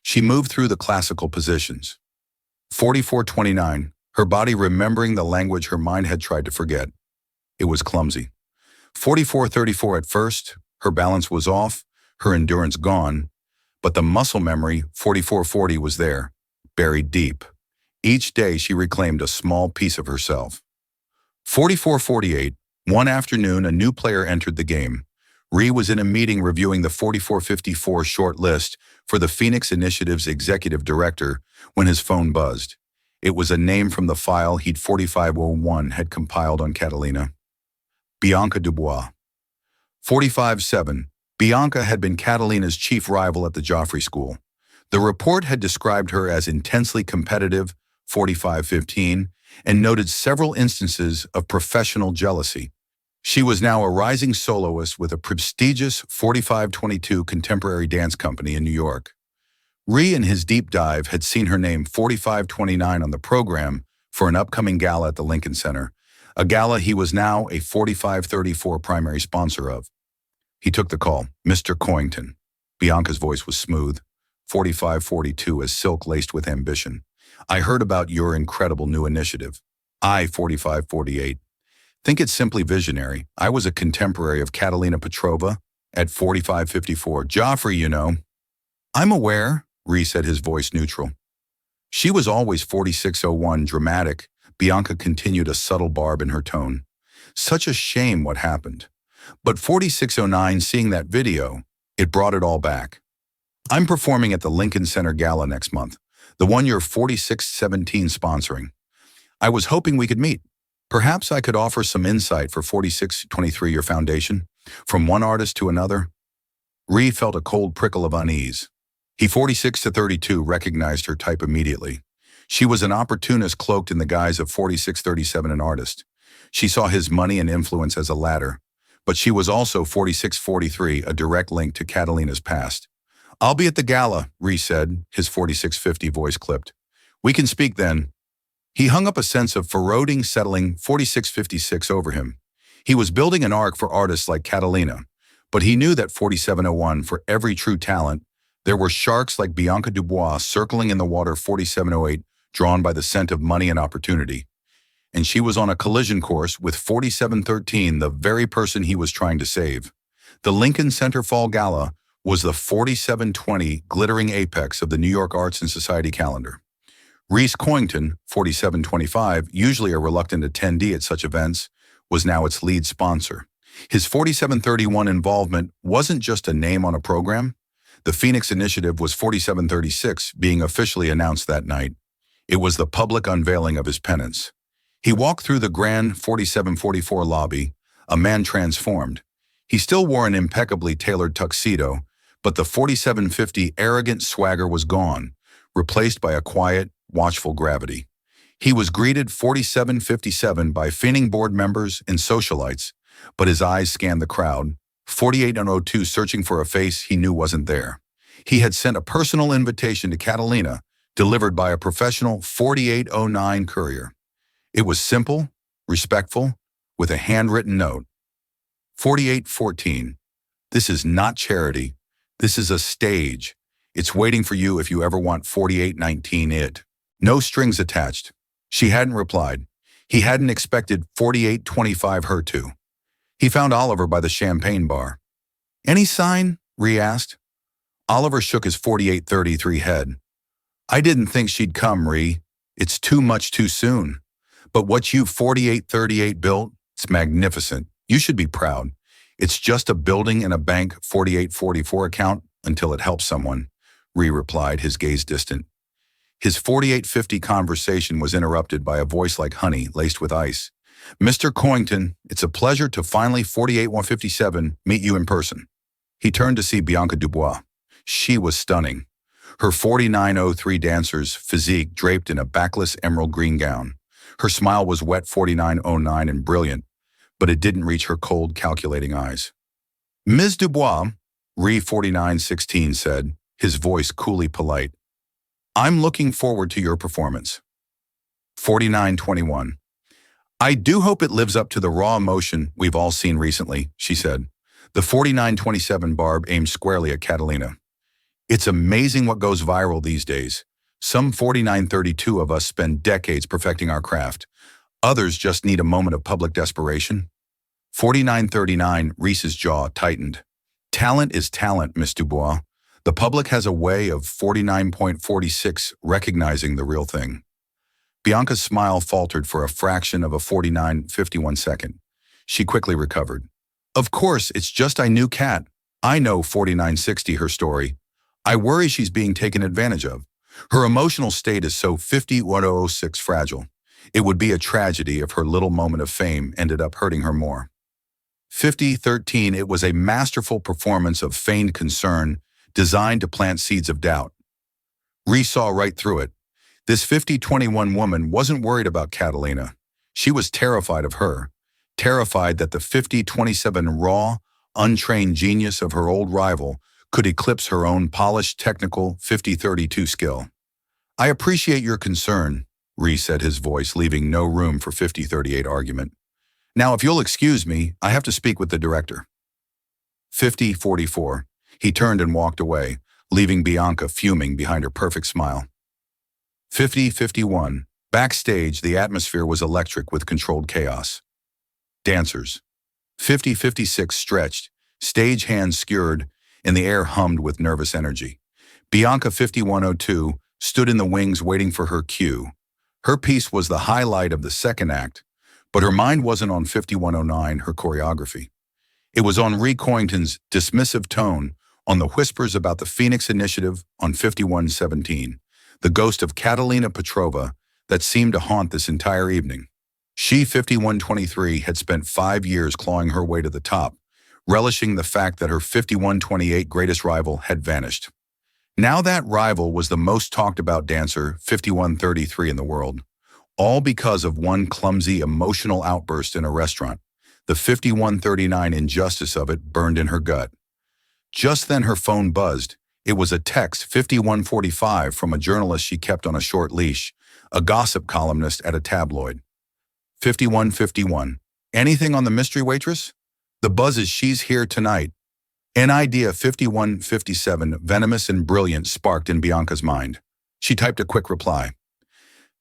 She moved through the classical positions. 4429, her body remembering the language her mind had tried to forget. It was clumsy. 4434 at first, her balance was off, her endurance gone, but the muscle memory, 4440, was there, buried deep. Each day she reclaimed a small piece of herself. 4448, one afternoon a new player entered the game. Ree was in a meeting reviewing the 4454 short list for the Phoenix Initiative's executive director when his phone buzzed. It was a name from the file he'd 4501 had compiled on Catalina. Bianca Dubois. 45-7. Bianca had been Catalina's chief rival at the Joffrey School. The report had described her as intensely competitive, 45:15, and noted several instances of professional jealousy. She was now a rising soloist with a prestigious 4522 contemporary dance company in New York. Ree, in his deep dive, had seen her name 4529 on the program for an upcoming gala at the Lincoln Center, a gala he was now a 4534 primary sponsor of. He took the call. "Mr. Coington." Bianca's voice was smooth, 4542 as silk laced with ambition. "I heard about your incredible new initiative." I, 4548. "Think it's simply visionary. I was a contemporary of Catalina Petrova at 4554. Joffrey, you know." "I'm aware," Ree said, his voice neutral. "She was always 4601, dramatic." Bianca continued, a subtle barb in her tone. "Such a shame what happened. But 4609, seeing that video, it brought it all back. I'm performing at the Lincoln Center Gala next month, the one you're 4617 sponsoring. I was hoping we could meet. Perhaps I could offer some insight for 4623, your foundation, from one artist to another." Ree felt a cold prickle of unease. He, 46-32, recognized her type immediately. She was an opportunist cloaked in the guise of 4637, an artist. She saw his money and influence as a ladder, but she was also 4643, a direct link to Catalina's past. "I'll be at the gala," Ree said, his 4650 voice clipped. "We can speak then." He hung up, a sense of foreboding settling 4656 over him. He was building an arc for artists like Catalina, but he knew that 4701, for every true talent, there were sharks like Bianca Dubois circling in the water 4708, drawn by the scent of money and opportunity. And she was on a collision course with 4713, the very person he was trying to save. The Lincoln Center Fall Gala was the 4720 glittering apex of the New York Arts and Society calendar. Reese Coington, 4725, usually a reluctant attendee at such events, was now its lead sponsor. His 4731 involvement wasn't just a name on a program. The Phoenix Initiative was 4736, being officially announced that night. It was the public unveiling of his penance. He walked through the grand 4744 lobby, a man transformed. He still wore an impeccably tailored tuxedo, but the 4750 arrogant swagger was gone, replaced by a quiet, watchful gravity. He was greeted 4757 by fainting board members and socialites, but his eyes scanned the crowd, 4802 searching for a face he knew wasn't there. He had sent a personal invitation to Catalina, delivered by a professional 4809 courier. It was simple, respectful, with a handwritten note. 4814. "This is not charity. This is a stage. It's waiting for you if you ever want 4819 it." No strings attached. She hadn't replied. He hadn't expected 4825 her to. He found Oliver by the champagne bar. "Any sign?" Ree asked. Oliver shook his 4833 head. "I didn't think she'd come, Ree. It's too much too soon. But what you 4838 built, it's magnificent. You should be proud. It's just a building and a bank 4844 account until it helps someone," Ree replied, his gaze distant. His 4850 conversation was interrupted by a voice like honey laced with ice. "Mr. Coington, it's a pleasure to finally 48157 meet you in person." He turned to see Bianca Dubois. She was stunning. Her 4903 dancer's physique draped in a backless emerald green gown. Her smile was wet 4909 and brilliant, but it didn't reach her cold, calculating eyes. "Ms. Dubois," Ree 4916 said, his voice coolly polite, "I'm looking forward to your performance." 4921. "I do hope it lives up to the raw emotion we've all seen recently," she said. The 4927 barb aimed squarely at Catalina. "It's amazing what goes viral these days. Some 4932 of us spend decades perfecting our craft. Others just need a moment of public desperation." 4939, Reese's jaw tightened. "Talent is talent, Miss Dubois. The public has a way of 49.46 recognizing the real thing." Bianca's smile faltered for a fraction of a 4951 second. She quickly recovered. "Of course, it's just I knew Kat. I know 4960, her story. I worry she's being taken advantage of. Her emotional state is so 5106 fragile. It would be a tragedy if her little moment of fame ended up hurting her more." 5013, it was a masterful performance of feigned concern designed to plant seeds of doubt. Ree saw right through it. This 50-21 woman wasn't worried about Catalina. She was terrified of her, terrified that the 50-27 raw, untrained genius of her old rival could eclipse her own polished technical 50-32 skill. "I appreciate your concern," Ree said, his voice leaving no room for 50-38 argument. "Now, if you'll excuse me, I have to speak with the director." 50-44. He turned and walked away, leaving Bianca fuming behind her perfect smile. 50-51. Backstage, the atmosphere was electric with controlled chaos. Dancers. 50-56 stretched, stage hands skewered, and the air hummed with nervous energy. Bianca 51-02 stood in the wings waiting for her cue. Her piece was the highlight of the second act, but her mind wasn't on 51-09, her choreography. It was on Ree Coington's dismissive tone, on the whispers about the Phoenix Initiative on 51-17, the ghost of Catalina Petrova that seemed to haunt this entire evening. She, 51-23, had spent 5 years clawing her way to the top, relishing the fact that her 51-28 greatest rival had vanished. Now that rival was the most talked about dancer, 51-33, in the world, all because of one clumsy emotional outburst in a restaurant. The 51-39 injustice of it burned in her gut. Just then her phone buzzed. It was a text, 51-45, from a journalist she kept on a short leash, a gossip columnist at a tabloid. 51-51. "Anything on the mystery waitress? The buzz is she's here tonight." An idea, 51-57, venomous and brilliant, sparked in Bianca's mind. She typed a quick reply.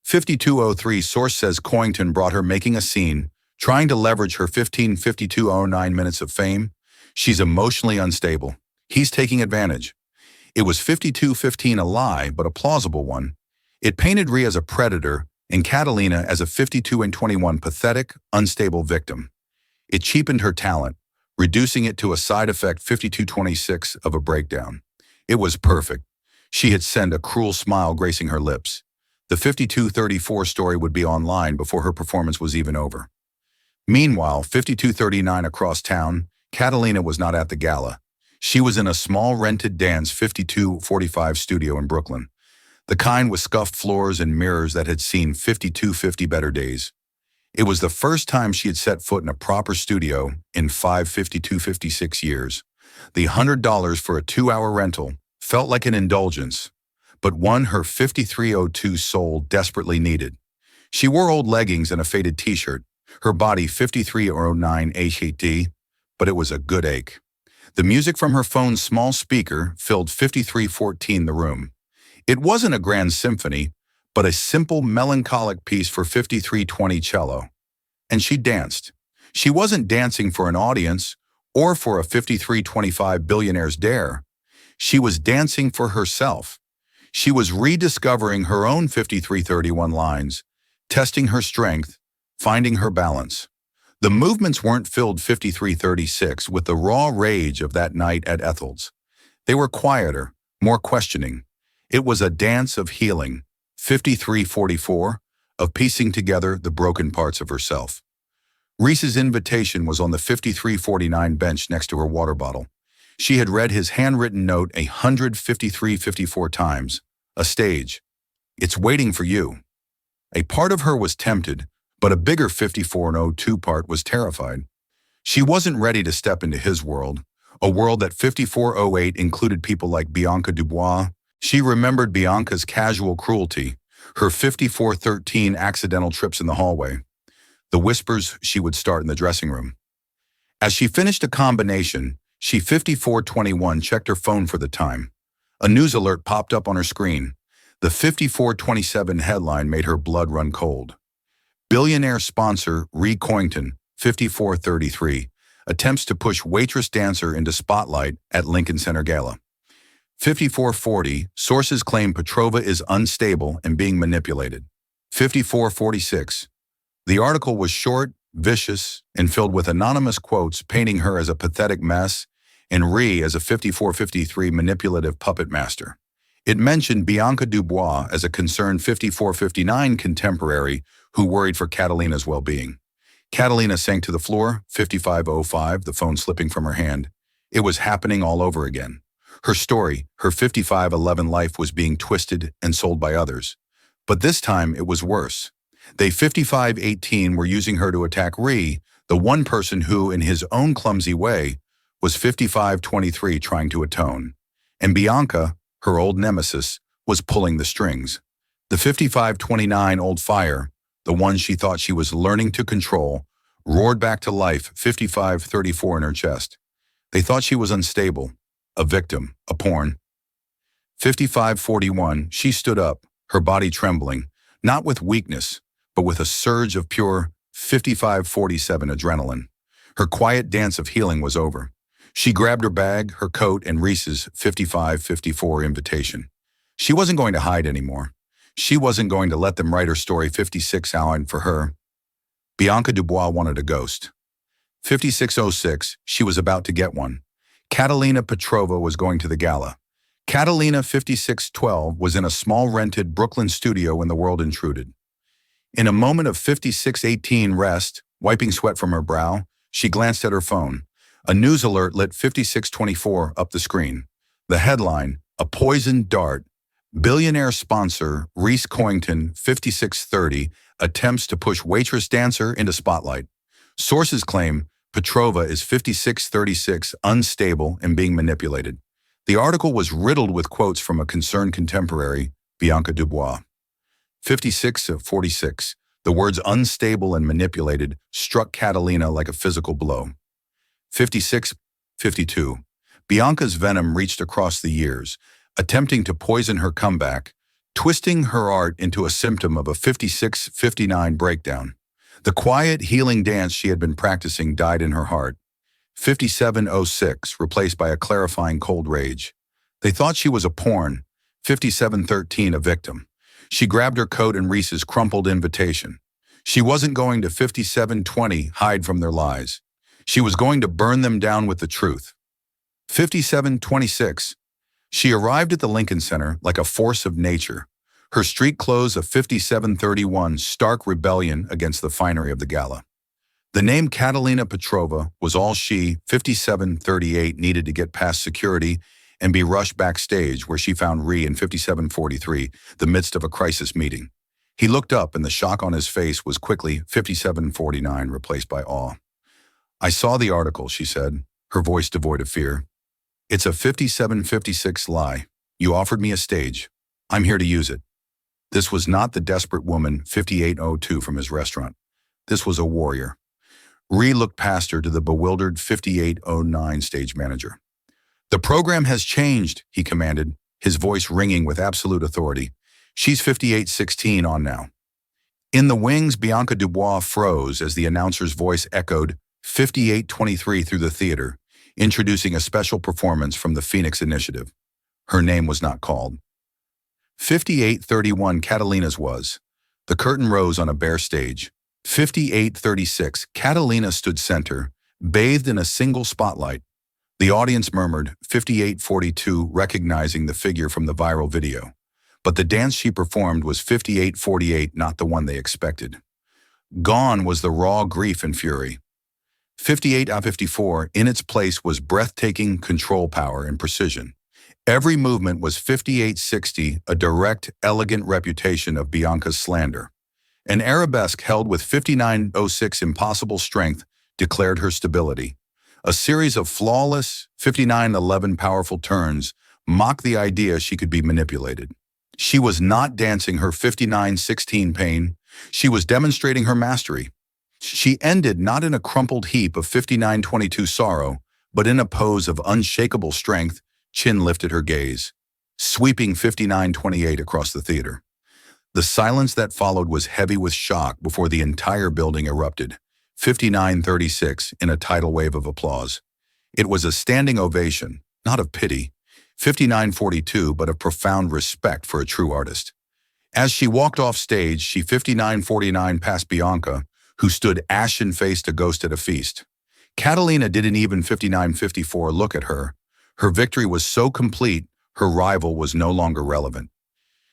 52-03, source says Coington brought her making a scene, trying to leverage her 52-09 minutes of fame. She's emotionally unstable. He's taking advantage. It was 52-15, a lie, but a plausible one. It painted Rhea as a predator and Catalina as a 52-21 pathetic, unstable victim. It cheapened her talent, reducing it to a side effect 52-26 of a breakdown. It was perfect. She had sent a cruel smile gracing her lips. The 52-34 story would be online before her performance was even over. Meanwhile, 52-39 across town, Catalina was not at the gala. She was in a small rented dance 52-45 studio in Brooklyn, the kind with scuffed floors and mirrors that had seen 52-50 better days. It was the first time she had set foot in a proper studio in 5 52-56 years. The $100 for a 2-hour rental felt like an indulgence, but one her 53-02 soul desperately needed. She wore old leggings and a faded t-shirt, her body 53-09 HAD, but it was a good ache. The music from her phone's small speaker filled 53-14 the room. It wasn't a grand symphony, but a simple, melancholic piece for 53-20 cello. And she danced. She wasn't dancing for an audience or for a 53-25 Billionaire's dare. She was dancing for herself. She was rediscovering her own 53-31 lines, testing her strength, finding her balance. The movements weren't filled 53-36 with the raw rage of that night at Ethel's. They were quieter, more questioning. It was a dance of healing, 53-44, of piecing together the broken parts of herself. Reese's invitation was on the 53-49 bench next to her water bottle. She had read his handwritten note 153-54 times. A stage. "It's waiting for you." A part of her was tempted, but a bigger 54-02 part was terrified. She wasn't ready to step into his world, a world that 54-08 included people like Bianca Dubois. She remembered Bianca's casual cruelty, her 54-13 accidental trips in the hallway, the whispers she would start in the dressing room. As she finished a combination, she 54-21 checked her phone for the time. A news alert popped up on her screen. The 54-27 headline made her blood run cold. Billionaire sponsor Ree Coington, 54-33, attempts to push waitress dancer into spotlight at Lincoln Center Gala. 54-40, sources claim Petrova is unstable and being manipulated. 54-46, the article was short, vicious, and filled with anonymous quotes painting her as a pathetic mess and Ree as a 54-53 manipulative puppet master. It mentioned Bianca Dubois as a concerned 54-59 contemporary who worried for Catalina's well-being. Catalina sank to the floor, 55-05, the phone slipping from her hand. It was happening all over again. Her story, her 55-11 life, was being twisted and sold by others. But this time it was worse. They 55-18 were using her to attack Ree, the one person who, in his own clumsy way, was 55-23 trying to atone. And Bianca, her old nemesis, was pulling the strings. The 55-29 old fire, the one she thought she was learning to control, roared back to life 55-34 in her chest. They thought she was unstable, a victim, a pawn. 55-41, she stood up, her body trembling, not with weakness, but with a surge of pure 55-47 adrenaline. Her quiet dance of healing was over. She grabbed her bag, her coat, and Reese's 55-54 invitation. She wasn't going to hide anymore. She wasn't going to let them write her story 56 hours for her. Bianca Dubois wanted a ghost. 5606, she was about to get one. Catalina Petrova was going to the gala. Catalina 5612 was in a small rented Brooklyn studio when the world intruded. In a moment of 5618 rest, wiping sweat from her brow, she glanced at her phone. A news alert lit 5624 up the screen. The headline, "A Poisoned Dart. Billionaire sponsor Reese Coington 5630 attempts to push waitress dancer into spotlight." Sources claim Petrova is 5636, unstable and being manipulated. The article was riddled with quotes from a concerned contemporary, Bianca Dubois. 56-46, the words unstable and manipulated struck Catalina like a physical blow. 56-52, Bianca's venom reached across the years, attempting to poison her comeback, twisting her art into a symptom of a 56-59 breakdown. The quiet, healing dance she had been practicing died in her heart. 5706, replaced by a clarifying cold rage. They thought she was a pawn. 5713, a victim. She grabbed her coat and Reese's crumpled invitation. She wasn't going to 5720 hide from their lies. She was going to burn them down with the truth. 5726. She arrived at the Lincoln Center like a force of nature. Her street clothes of 5731 stark rebellion against the finery of the gala. The name Catalina Petrova was all she, 5738, needed to get past security and be rushed backstage where she found Ree in 5743, the midst of a crisis meeting. He looked up and the shock on his face was quickly 5749 replaced by awe. "I saw the article," she said, her voice devoid of fear. "It's a 5756 lie. You offered me a stage. I'm here to use it." This was not the desperate woman 5802 from his restaurant. This was a warrior. Ree looked past her to the bewildered 5809 stage manager. "The program has changed," he commanded, his voice ringing with absolute authority. "She's 5816 on now." In the wings, Bianca Dubois froze as the announcer's voice echoed 5823 through the theater, introducing a special performance from the Phoenix Initiative. Her name was not called. 5831 Catalina's was. The curtain rose on a bare stage. 5836, Catalina stood center, bathed in a single spotlight. The audience murmured 5842, recognizing the figure from the viral video. But the dance she performed was 5848, not the one they expected. Gone was the raw grief and fury. 58-54, in its place was breathtaking control power and precision. Every movement was 5860, a direct, elegant reputation of Bianca's slander. An arabesque held with 5906 impossible strength declared her stability. A series of flawless 5911 powerful turns mocked the idea she could be manipulated. She was not dancing her 5916 pain. She was demonstrating her mastery. She ended not in a crumpled heap of 5922 sorrow, but in a pose of unshakable strength. Chin lifted her gaze, sweeping 5928 across the theater. The silence that followed was heavy with shock before the entire building erupted. 5936 in a tidal wave of applause. It was a standing ovation, not of pity. 5942, but of profound respect for a true artist. As she walked off stage, she 5949 past Bianca, who stood ashen-faced, a ghost at a feast. Catalina didn't even 5954 look at her. Her victory was so complete, her rival was no longer relevant.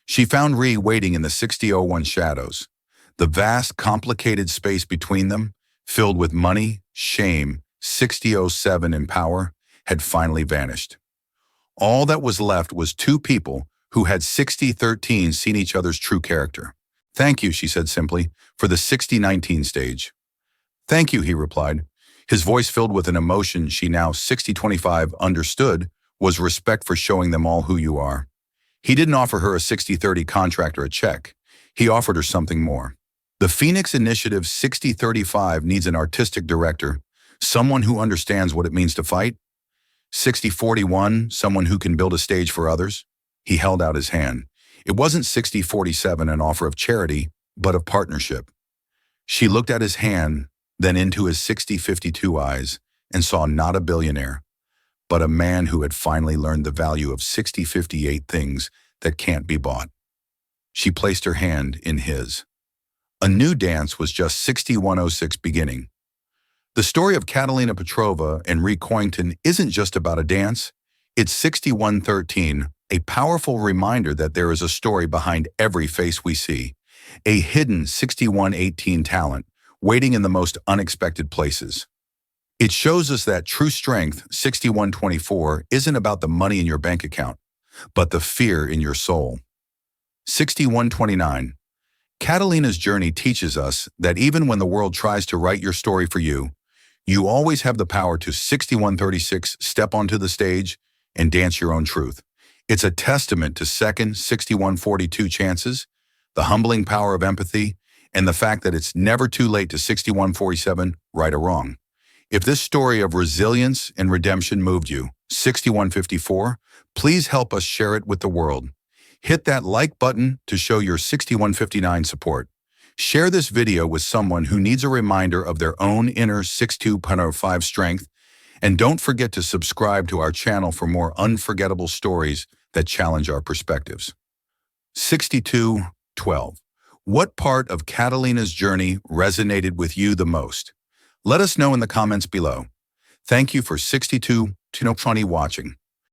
She found Ree waiting in the 6001 shadows. The vast, complicated space between them, filled with money, shame, 6007 and power, had finally vanished. All that was left was two people who had 6013 seen each other's true character. Thank you, she said simply, for the 6019 stage. Thank you, he replied. His voice filled with an emotion she now 6025 understood was respect for showing them all who you are. He didn't offer her a 6030 contract or a check. He offered her something more. The Phoenix Initiative 6035 needs an artistic director, someone who understands what it means to fight. 6041, someone who can build a stage for others. He held out his hand. It wasn't 6047, an offer of charity, but of partnership. She looked at his hand, then into his 6052 eyes, and saw not a billionaire, but a man who had finally learned the value of 6058 things that can't be bought. She placed her hand in his. A new dance was just 6106 beginning. The story of Catalina Petrova and Reed Coington isn't just about a dance. It's 6113, a powerful reminder that there is a story behind every face we see, a hidden 6118 talent waiting in the most unexpected places. It shows us that true strength, 6124, isn't about the money in your bank account, but the fear in your soul. 6129. Catalina's journey teaches us that even when the world tries to write your story for you, you always have the power to 6136 step onto the stage and dance your own truth. It's a testament to second 6142 chances, the humbling power of empathy, and the fact that it's never too late to 6147, right or wrong. If this story of resilience and redemption moved you, 6154, please help us share it with the world. Hit that like button to show your 6159 support. Share this video with someone who needs a reminder of their own inner 6205 strength, and don't forget to subscribe to our channel for more unforgettable stories that challenge our perspectives. 6212. What part of Catalina's journey resonated with you the most? Let us know in the comments below. Thank you for 6220 watching.